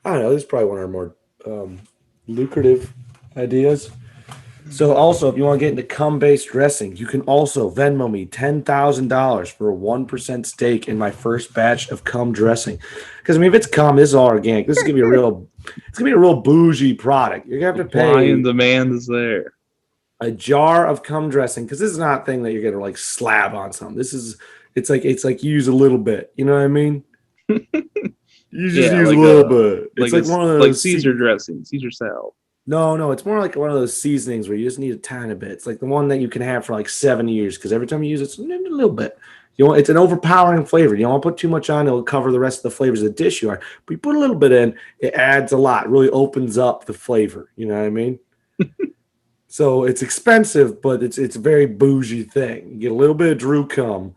I don't know. This is probably one of our more lucrative ideas. So also, if you want to get into cum-based dressing, you can also Venmo me $10,000 for a 1% stake in my first batch of cum dressing. Because I mean, if it's cum, this is all organic. This is gonna be it's gonna be a real bougie product. You're gonna have to Supply and pay demand is there. a jar of cum dressing because this is not a thing that you're gonna like slab on something. It's like you use a little bit. You know what I mean? You just Yeah, use a like little bit. It's like one of like those Caesar dressing, Caesar salad. No, it's more like one of those seasonings where you just need a tiny bit. It's like the one that you can have for like 7 years because every time you use it, it's a little bit. It's an overpowering flavor. You don't want to put too much on; it'll cover the rest of the flavors of the dish you are. But you put a little bit in, it adds a lot. It really opens up the flavor. You know what I mean? So it's expensive, but it's a very bougie thing. You get a little bit of Drew cum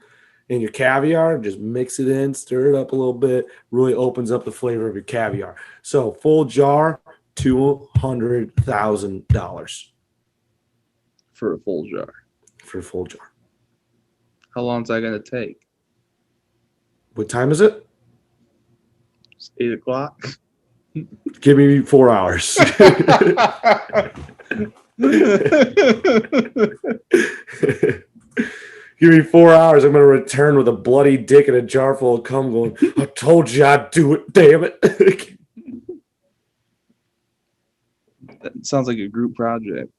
in your caviar, just mix it in, stir it up a little bit. Really opens up the flavor of your caviar. So full jar. $200,000 For a full jar. for a full jar. How long is that going to take? What time is it? It's 8 o'clock. Give me 4 hours. Give me 4 hours. I'm going to return with a bloody dick and a jar full of cum going, I told you I'd do it, damn it. That sounds like a group project.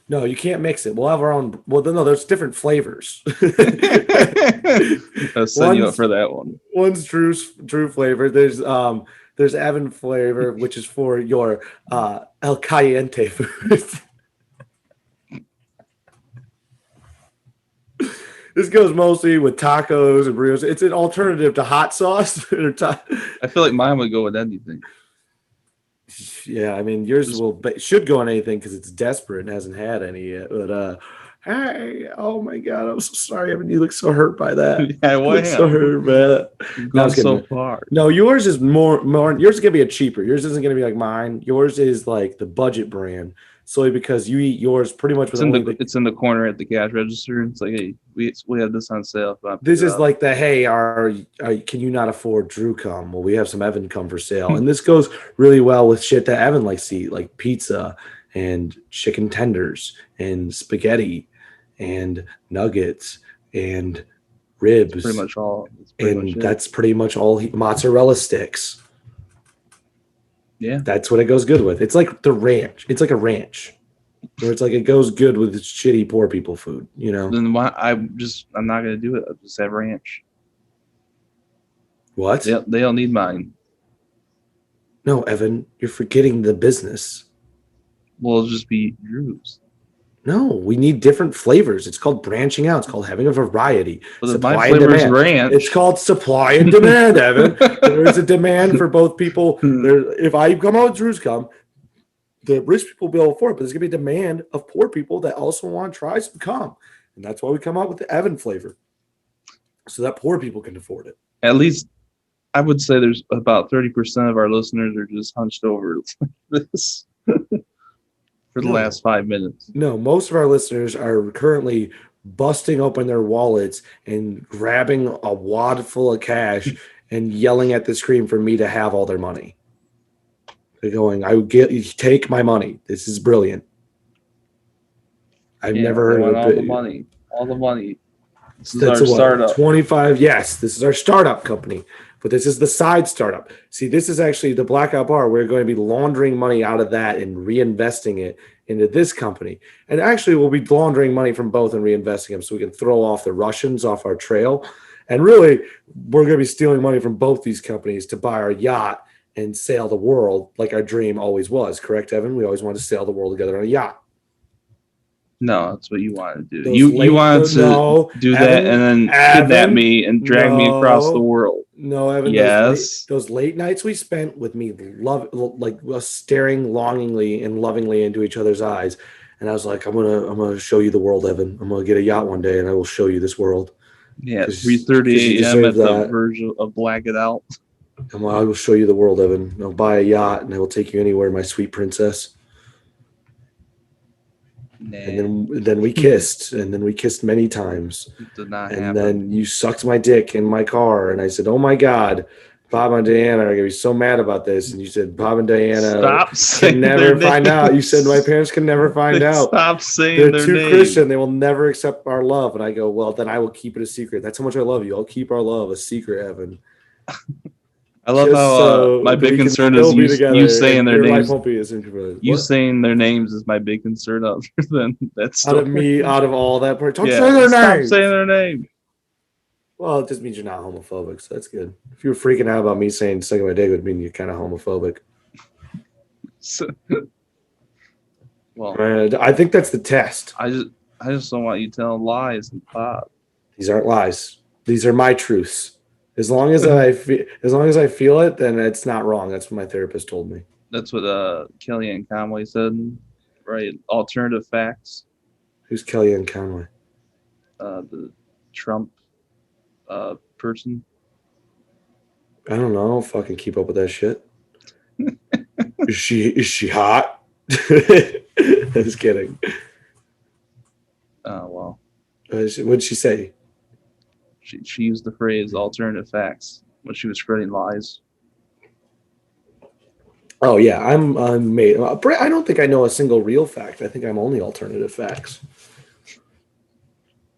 No, you can't mix it. We'll have our own. Well, no, there's different flavors. I'll send you up for that one. One's Drew flavor. There's Evan flavor, which is for your El Caliente food. This goes mostly with tacos and burritos. It's an alternative to hot sauce. I feel like mine would go with anything. Yeah, I mean yours should go on anything because it's desperate and hasn't had any yet. But hey, oh my god, I'm so sorry, Evan. You look so hurt by that. Yeah, why? So hurt by that. Gone so far. No, yours is more. Yours is gonna be a cheaper. Yours isn't gonna be like mine. Yours is like the budget brand. Solely because you eat yours pretty much with it's in the corner at the cash register. It's like, hey, we have this on sale. This is like the hey, can you not afford Drew cum? Well, we have some Evan cum for sale, and this goes really well with shit that Evan likes to eat, like pizza and chicken tenders and spaghetti and nuggets and ribs. That's pretty much all. That's pretty much all. Mozzarella sticks. Yeah, that's what it goes good with. It's like the ranch. It's like a ranch, where it's like it goes good with shitty poor people food. You know. Then why? I'm not gonna do it. I'll just have ranch. What? They don't need mine. No, Evan, you're forgetting the business. Well, it'll just be Drew's. No, we need different flavors. It's called branching out. It's called having a variety. Well, my flavor is ranch. It's called supply and demand, Evan. There's a demand for both people. If I come out with Drew's cum, the rich people will be able to afford it, but there's going to be a demand of poor people that also want to try some cum. And that's why we come out with the Evan flavor, so that poor people can afford it. At least I would say there's about 30% of our listeners are just hunched over this. For the last 5 minutes. No, most of our listeners are currently busting open their wallets and grabbing a wad full of cash and yelling at the screen for me to have all their money. They're going, take my money. This is brilliant. I've never heard of it. All the money. This is our startup. 25. Yes, this is our startup company. But this is the side startup. See, this is actually the Blackout Bar. We're going to be laundering money out of that and reinvesting it into this company. And actually, we'll be laundering money from both and reinvesting them so we can throw off the Russians off our trail. And really, we're going to be stealing money from both these companies to buy our yacht and sail the world like our dream always was. Correct, Evan? We always wanted to sail the world together on a yacht. No, that's what you wanted to do. You wanted to do that and then kidnap me and drag me across the world. No, Evan. Yes. Those late nights we spent with me, staring longingly and lovingly into each other's eyes, and I was like, I'm gonna show you the world, Evan. I'm gonna get a yacht one day, and I will show you this world. Yeah, 3:30 a.m. at the verge of Black It Out. I will show you the world, Evan. I'll buy a yacht, and I will take you anywhere, my sweet princess. Nah. And then we kissed, and then we kissed many times. It did not and happen. Then you sucked my dick in my car, and I said, "Oh my God, Bob and Diana are going to be so mad about this. And you said Bob and Diana Stop saying can never their find out. You said my names. parents can never find out. Stop saying They're their too names. Christian. They will never accept our love. And I go, well, then I will keep it a secret. That's how much I love you. I'll keep our love a secret, Evan. I love Just how so my big we can concern still is be you together saying and their your life names. won't be as inconvenient. You What? saying their names is my big concern other than that Out story. of me, out of all that part. Don't Yeah, say their stop names. saying their name. Well, it just means you're not homophobic, so that's good. If you were freaking out about me saying sucking my dick, it would mean you're kind of homophobic. So, well, And I think that's the test. I just don't want you telling lies and pop. These aren't lies. These are my truths. As long as I feel it, then it's not wrong. That's what my therapist told me. That's what Kellyanne Conway said, right? Alternative facts. Who's Kellyanne Conway? The Trump person. I don't know. I don't fucking keep up with that shit. Is she hot? I'm just kidding. Well, What'd she say? She used the phrase alternative facts when she was spreading lies. Oh yeah, I'm made. I don't think I know a single real fact. I think I'm only alternative facts.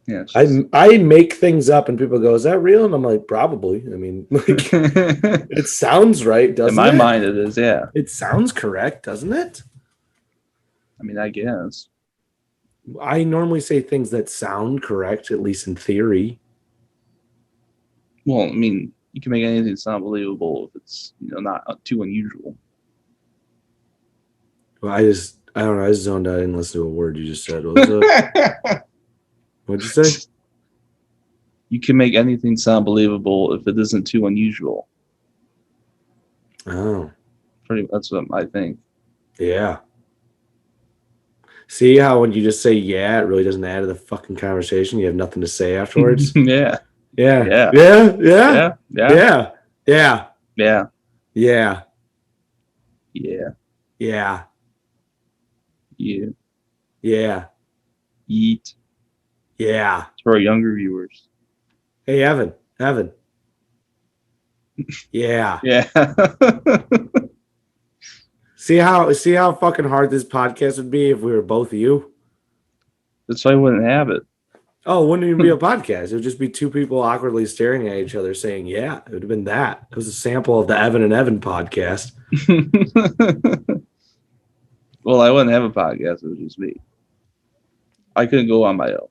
Yeah, I make things up and people go, "Is that real?" And I'm like, "Probably." I mean, like, it sounds right, doesn't it? In my mind, it is. Yeah. It sounds correct, doesn't it? I mean, I guess. I normally say things that sound correct, at least in theory. Well, I mean, you can make anything sound believable if it's not too unusual. Well, I don't know. I just zoned out. I didn't listen to a word you just said. What'd you say? You can make anything sound believable if it isn't too unusual. Oh, That's what I think. yeah. See how when you just say yeah, it really doesn't add to the fucking conversation. You have nothing to say afterwards. Yeah. Yeah. Yeah. Yeah. Yeah. Yeah. Yeah. Yeah. Yeah. Yeah. Yeah. Yeah. Yeah. Yeet. Yeah. It's for our younger viewers. Hey, Evan. Yeah. Yeah. See how fucking hard this podcast would be if we were both you? That's why I wouldn't have it. Oh, it wouldn't even be a podcast. It would just be two people awkwardly staring at each other saying, yeah, it would have been that. It was a sample of the Evan and Evan podcast. Well, I wouldn't have a podcast. It would just me. I couldn't go on my own.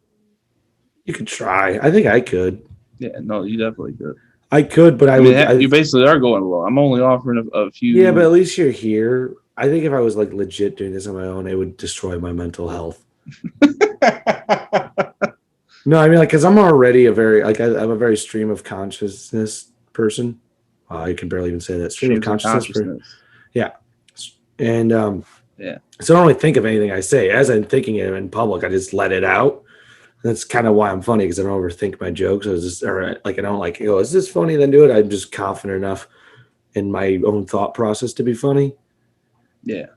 You could try. I think I could. Yeah, no, you definitely could. I could, but you basically are going alone. I'm only offering a few. Yeah, but at least you're here. I think if I was like legit doing this on my own, it would destroy my mental health. No, I mean, like, because I'm already I'm a very stream of consciousness person. I can barely even say that. Stream of consciousness. Yeah. And yeah. So I don't really think of anything I say. As I'm thinking it in public, I just let it out. That's kind of why I'm funny, because I don't overthink my jokes. I don't like, oh, is this funny? Then do it. I'm just confident enough in my own thought process to be funny. Yeah.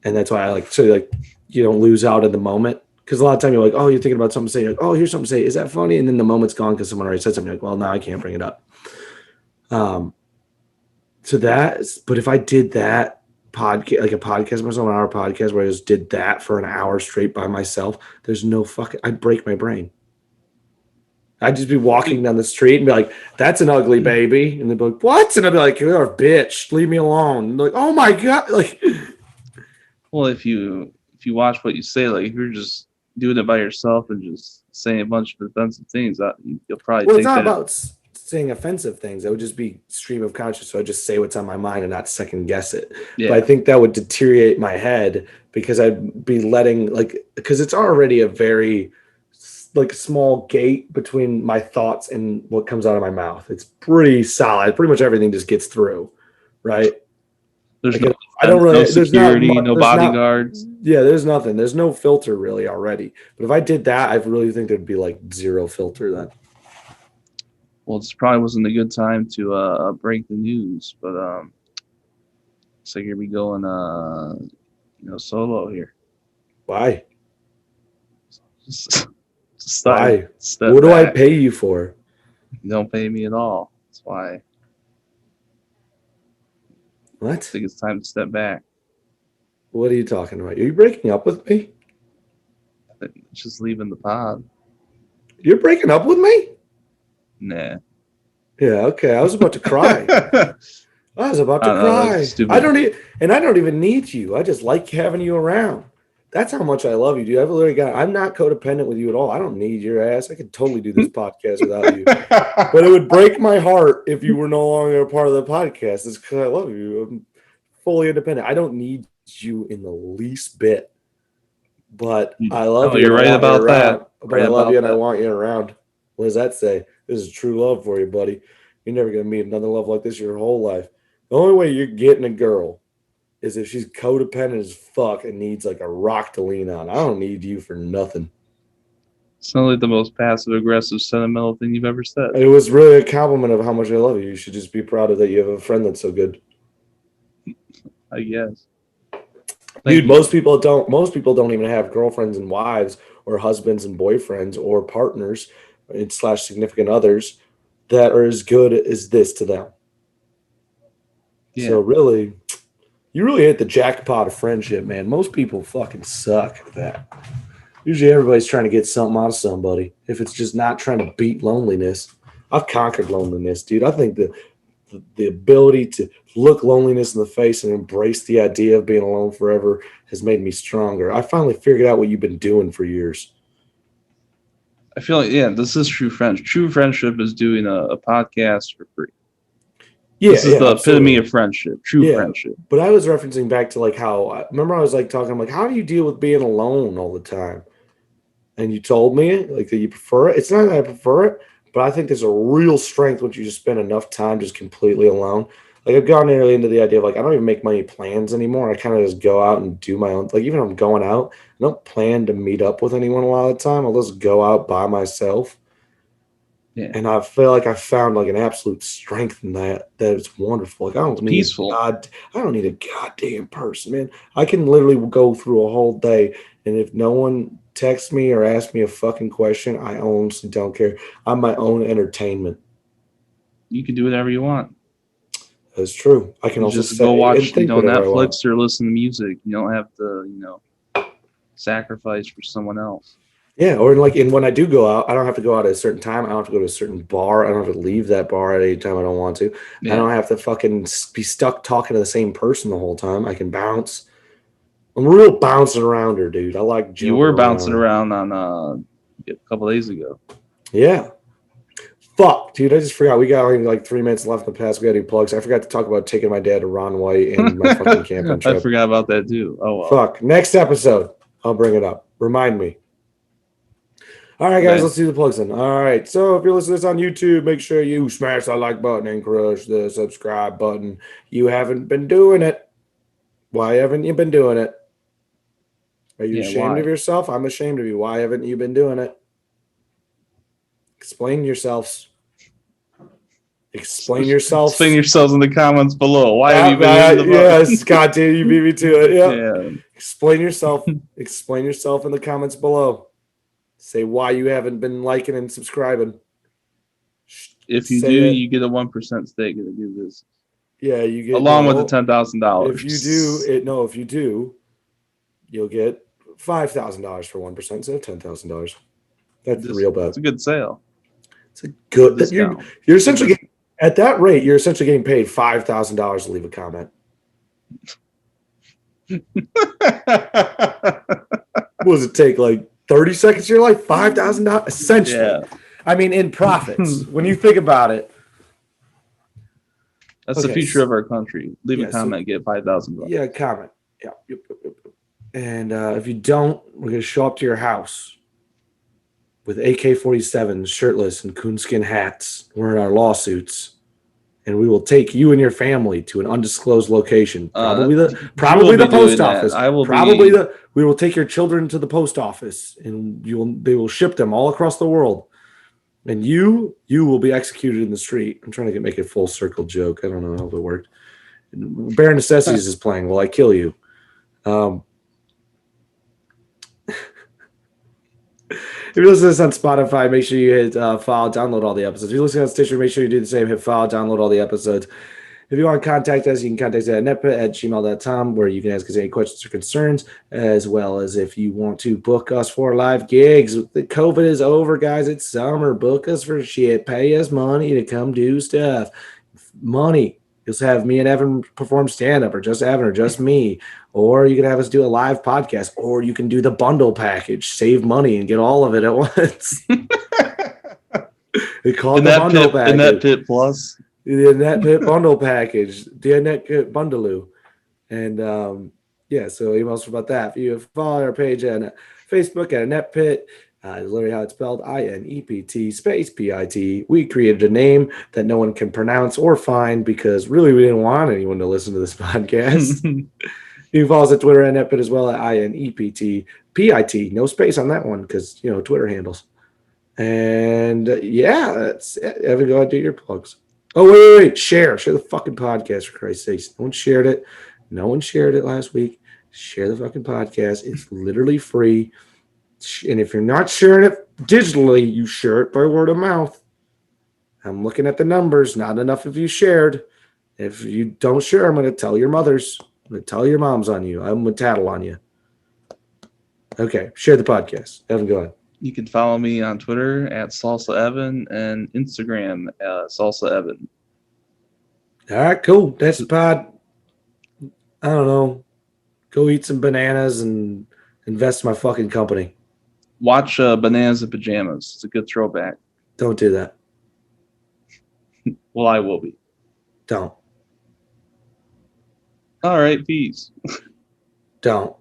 And that's why I like, so like, you don't lose out in the moment. Because a lot of time you're like, oh, you're thinking about something, saying, like, oh, here's something to say. Is that funny? And then the moment's gone because someone already said something. You're like, well, now I can't bring it up. But if I did that podcast, like a podcast myself, an hour podcast where I just did that for an hour straight by myself, there's no I'd break my brain. I'd just be walking down the street and be like, that's an ugly baby. And they'd be like, what? And I'd be like, you're a bitch. Leave me alone. And like, oh my God. Like, well, if you watch what you say, like if you're just doing it by yourself and just saying a bunch of offensive things, you'll probably well, it's not about saying offensive things. It would just be stream of conscious. So I just say what's on my mind and not second guess it. Yeah. But I think that would deteriorate my head because I'd be because it's already a very like small gate between my thoughts and what comes out of my mouth. It's pretty solid. Pretty much everything just gets through, right? There's no security, no bodyguards. There's nothing. There's no filter really already. But if I did that, I really think there'd be like zero filter then. Well, this probably wasn't a good time to break the news, but looks like you're be going solo here. Why? Why? What do I pay you for? You don't pay me at all. That's why. I What? think it's time to step back. What are you talking about? Are you breaking up with me? I think it's just leaving the pod. You're breaking up with me? Nah. Yeah, okay. I was about to cry. I was about to I don't know. That's cry. stupid. I don't even need you. I just like having you around. That's how much I love you, dude. I'm not codependent with you at all. I don't need your ass. I could totally do this podcast without you. But it would break my heart if you were no longer a part of the podcast. It's because I love you. I'm fully independent. I don't need you in the least bit. But I love Oh, you and you're I right want you about around. that. But Right I love about you and I that. want you around. What does that say? This is true love for you, buddy. You're never gonna meet another love like this your whole life. The only way you're getting a girl is if she's codependent as fuck and needs like a rock to lean on. I don't need you for nothing. It's not like the most passive aggressive sentimental thing you've ever said. It was really a compliment of how much I love you. You should just be proud of that you have a friend that's so good. I guess. Dude, most people don't even have girlfriends and wives or husbands and boyfriends or partners slash significant others that are as good as this to them. Yeah. So really, you really hit the jackpot of friendship, man. Most people fucking suck at that. Usually everybody's trying to get something out of somebody. If it's just not trying to beat loneliness. I've conquered loneliness, dude. I think the ability to look loneliness in the face and embrace the idea of being alone forever has made me stronger. I finally figured out what you've been doing for years. I feel like, yeah, this is true friendship. True friendship is doing a podcast for free. Yeah, this is the absolutely. epitome of friendship. True friendship. But I was referencing back to like how, remember I was like talking, I'm like, how do you deal with being alone all the time? And you told me like that you prefer it. It's not that I prefer it, but I think there's a real strength once you just spend enough time just completely alone. Like I've gotten nearly into the idea of like I don't even make many plans anymore. I kind of just go out and do my own. Like even if I'm going out, I don't plan to meet up with anyone a lot of the time. I'll just go out by myself. Yeah. And I feel like I found like an absolute strength in that. That it's wonderful. Like I don't need peaceful. I don't need a goddamn person, man. I can literally go through a whole day, and if no one texts me or asks me a fucking question, I honestly don't care. I'm my own entertainment. You can do whatever you want. That's true. I can you also just go watch, whatever Netflix or listen to music. You don't have to, sacrifice for someone else. Yeah, or when I do go out, I don't have to go out at a certain time. I don't have to go to a certain bar. I don't have to leave that bar at any time I don't want to. Yeah. I don't have to fucking be stuck talking to the same person the whole time. I can bounce. I'm a real bouncing arounder, dude. I like jumping. You were bouncing around on a couple days ago. Yeah. Fuck, dude. I just forgot. We got only like 3 minutes left in the past. We got to do plugs. I forgot to talk about taking my dad to Ron White and my fucking camping trip. I forgot about that too. Oh, well. Fuck. Next episode, I'll bring it up. Remind me. All right, guys, let's do the plugs in. All right, so if you're listening to this on YouTube, make sure you smash that like button and crush the subscribe button. You haven't been doing it. Why haven't you been doing it? Are you ashamed of yourself? I'm ashamed of you. Why haven't you been doing it? Explain yourselves. Explain yourselves. Explain yourselves in the comments below. Why have you been in the Yes, God, dude, you beat me to it. Yeah. Explain yourself. Explain yourself in the comments below. Say why you haven't been liking and subscribing. If you do, you get a 1% stake in the new business. Yeah, you get along with the $10,000. If you do, you'll get $5,000 for 1% instead of $10,000. That's the real bet. It's a good sale. It's a good discount. You're essentially getting, at that rate, you're essentially getting paid $5,000 to leave a comment. What does it take? Like 30 seconds of your life? $5,000? Essentially. Yeah. I mean, in profits. When you think about it. That's the future of our country. Leave a comment, get $5,000. Yeah, comment. Yeah. And if you don't, we're going to show up to your house with AK-47s, shirtless, and coonskin hats, wearing our lawsuits. And we will take you and your family to an undisclosed location. Probably the post office. We will take your children to the post office, and they will ship them all across the world. And you will be executed in the street. I'm trying to make a full circle joke. I don't know how it worked. Bare Necessities is playing while I kill you. If you listen to this on Spotify, make sure you hit follow, download all the episodes. If you listen on Stitcher, make sure you do the same. Hit follow, download all the episodes. If you want to contact us, you can contact us at ineptpit@gmail.com, where you can ask us any questions or concerns, as well as if you want to book us for live gigs. The COVID is over, guys. It's summer. Book us for shit. Pay us money to come do stuff. Money. You'll have me and Evan perform stand-up, or just Evan, or just me. Or you can have us do a live podcast, or you can do the bundle package. Save money and get all of it at once. They call it the bundle package. Inept Pit Plus. The Inept Pit bundle package. The Inept Pit bundaloo. And yeah, so email us about that. If you follow our page on Facebook at Inept Pit, literally how it's spelled, INEPT space PIT. We created a name that no one can pronounce or find because really we didn't want anyone to listen to this podcast. You can follow us at Twitter and Inept Pit as well at INEPT PIT. No space on that one because, Twitter handles. And yeah, that's it. Evan, go ahead and do your plugs. Oh, wait. Share the fucking podcast, for Christ's sakes. No one shared it. No one shared it last week. Share the fucking podcast. It's literally free. And if you're not sharing it digitally, you share it by word of mouth. I'm looking at the numbers. Not enough of you shared. If you don't share, I'm going to tell your mothers. I'm going to tell your moms on you. I'm going to tattle on you. Okay, share the podcast. Evan, go ahead. You can follow me on Twitter at Salsa Evan and Instagram at Salsa Evan. All right, cool. That's the pod. I don't know. Go eat some bananas and invest in my fucking company. Watch Bananas in Pajamas. It's a good throwback. Don't do that. Well, I will be. Don't. All right, peace. Don't.